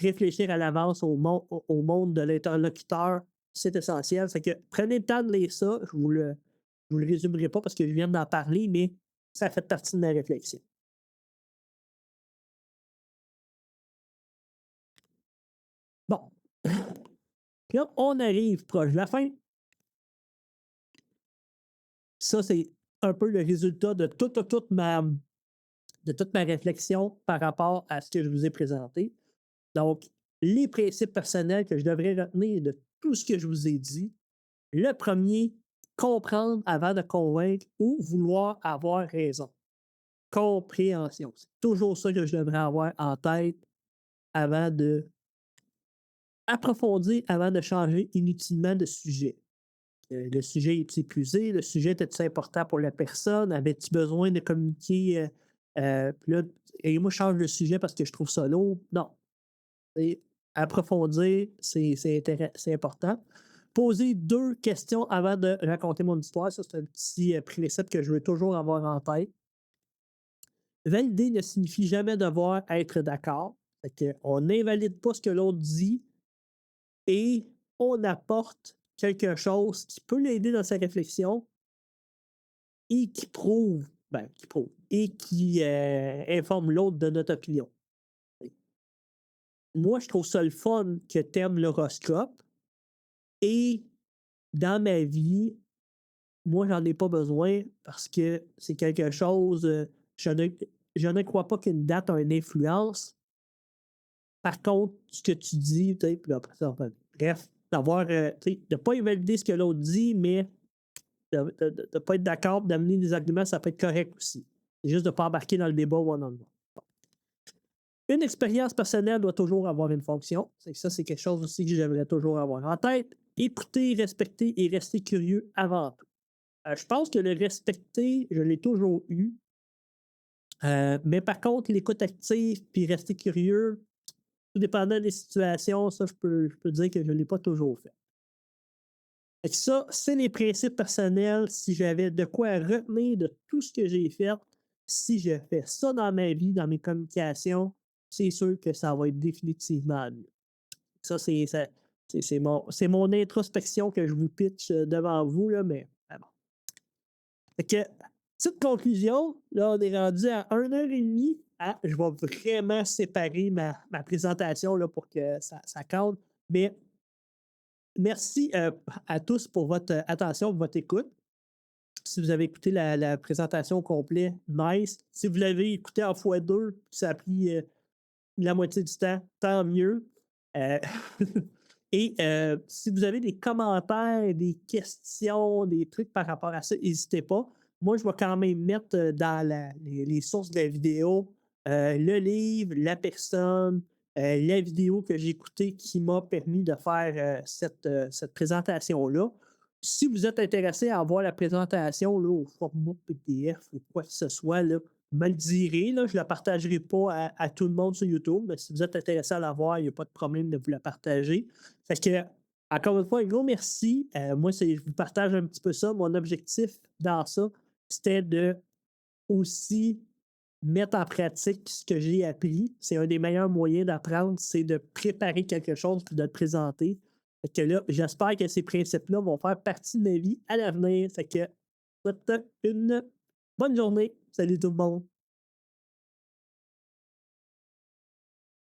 réfléchir à l'avance au monde de l'interlocuteur, c'est essentiel. Fait que prenez le temps de lire ça. Je vous le résumerai pas parce que je viens d'en parler, mais ça fait partie de ma réflexion. Bon, là, on arrive proche de la fin. Ça, c'est un peu le résultat de toute ma réflexion par rapport à ce que je vous ai présenté. Donc, les principes personnels que je devrais retenir de tout ce que je vous ai dit. Le premier, comprendre avant de convaincre ou vouloir avoir raison. Compréhension. C'est toujours ça que je devrais avoir en tête avant de approfondir, avant de changer inutilement de sujet. Le sujet est épuisé, le sujet était important pour la personne, avait-tu besoin de communiquer, puis là, et moi, je change de sujet parce que je trouve ça lourd. Non. Et approfondir, c'est important. Poser 2 questions avant de raconter mon histoire, ça, c'est un petit principe que je veux toujours avoir en tête. Valider ne signifie jamais devoir être d'accord. On n'invalide pas ce que l'autre dit et on apporte quelque chose qui peut l'aider dans sa réflexion et qui prouve et qui informe l'autre de notre opinion. Moi, je trouve ça le fun que tu aimes l'horoscope et dans ma vie, moi, j'en ai pas besoin parce que c'est quelque chose, je ne crois pas qu'une date a une influence. Par contre, ce que tu dis, tu sais, puis après ça, enfin, bref, d'avoir, tu sais, de ne pas invalider ce que l'autre dit, mais de ne pas être d'accord, d'amener des arguments, ça peut être correct aussi. C'est juste de ne pas embarquer dans le débat one-on-one. Une expérience personnelle doit toujours avoir une fonction. Ça, c'est quelque chose aussi que j'aimerais toujours avoir en tête. Écouter, respecter et rester curieux avant tout. Je pense que le respecter, je l'ai toujours eu. Mais par contre, l'écoute active puis rester curieux, tout dépendant des situations, ça, je peux dire que je ne l'ai pas toujours fait. Fait que ça, c'est les principes personnels. Si j'avais de quoi retenir de tout ce que j'ai fait, si je fais ça dans ma vie, dans mes communications, c'est sûr que ça va être définitivement mieux. Ça, c'est mon introspection que je vous pitch devant vous, là, mais bon. Fait que, petite conclusion, là, on est rendu à 1 heure et demie. Ah, je vais vraiment séparer ma présentation là, pour que ça compte. Mais merci à tous pour votre attention, votre écoute. Si vous avez écouté la présentation au complet, nice. Si vous l'avez écouté en x2, ça a pris la moitié du temps, tant mieux. Euh, Et si vous avez des commentaires, des questions, des trucs par rapport à ça, n'hésitez pas. Moi, je vais quand même mettre dans les sources de la vidéo le livre, la personne, la vidéo que j'ai écoutée qui m'a permis de faire cette présentation-là. Si vous êtes intéressé à avoir la présentation là, au format PDF ou quoi que ce soit, là, me le direz. Là, je ne la partagerai pas à tout le monde sur YouTube, mais si vous êtes intéressé à la voir, il n'y a pas de problème de vous la partager. Fait que, encore une fois, un gros merci. Moi, je vous partage un petit peu ça. Mon objectif dans ça, c'était de aussi mettre en pratique ce que j'ai appris. C'est un des meilleurs moyens d'apprendre, c'est de préparer quelque chose et de le présenter. Fait que là, j'espère que ces principes-là vont faire partie de ma vie à l'avenir. Fait que, souhaite une bonne journée. Salut tout le monde.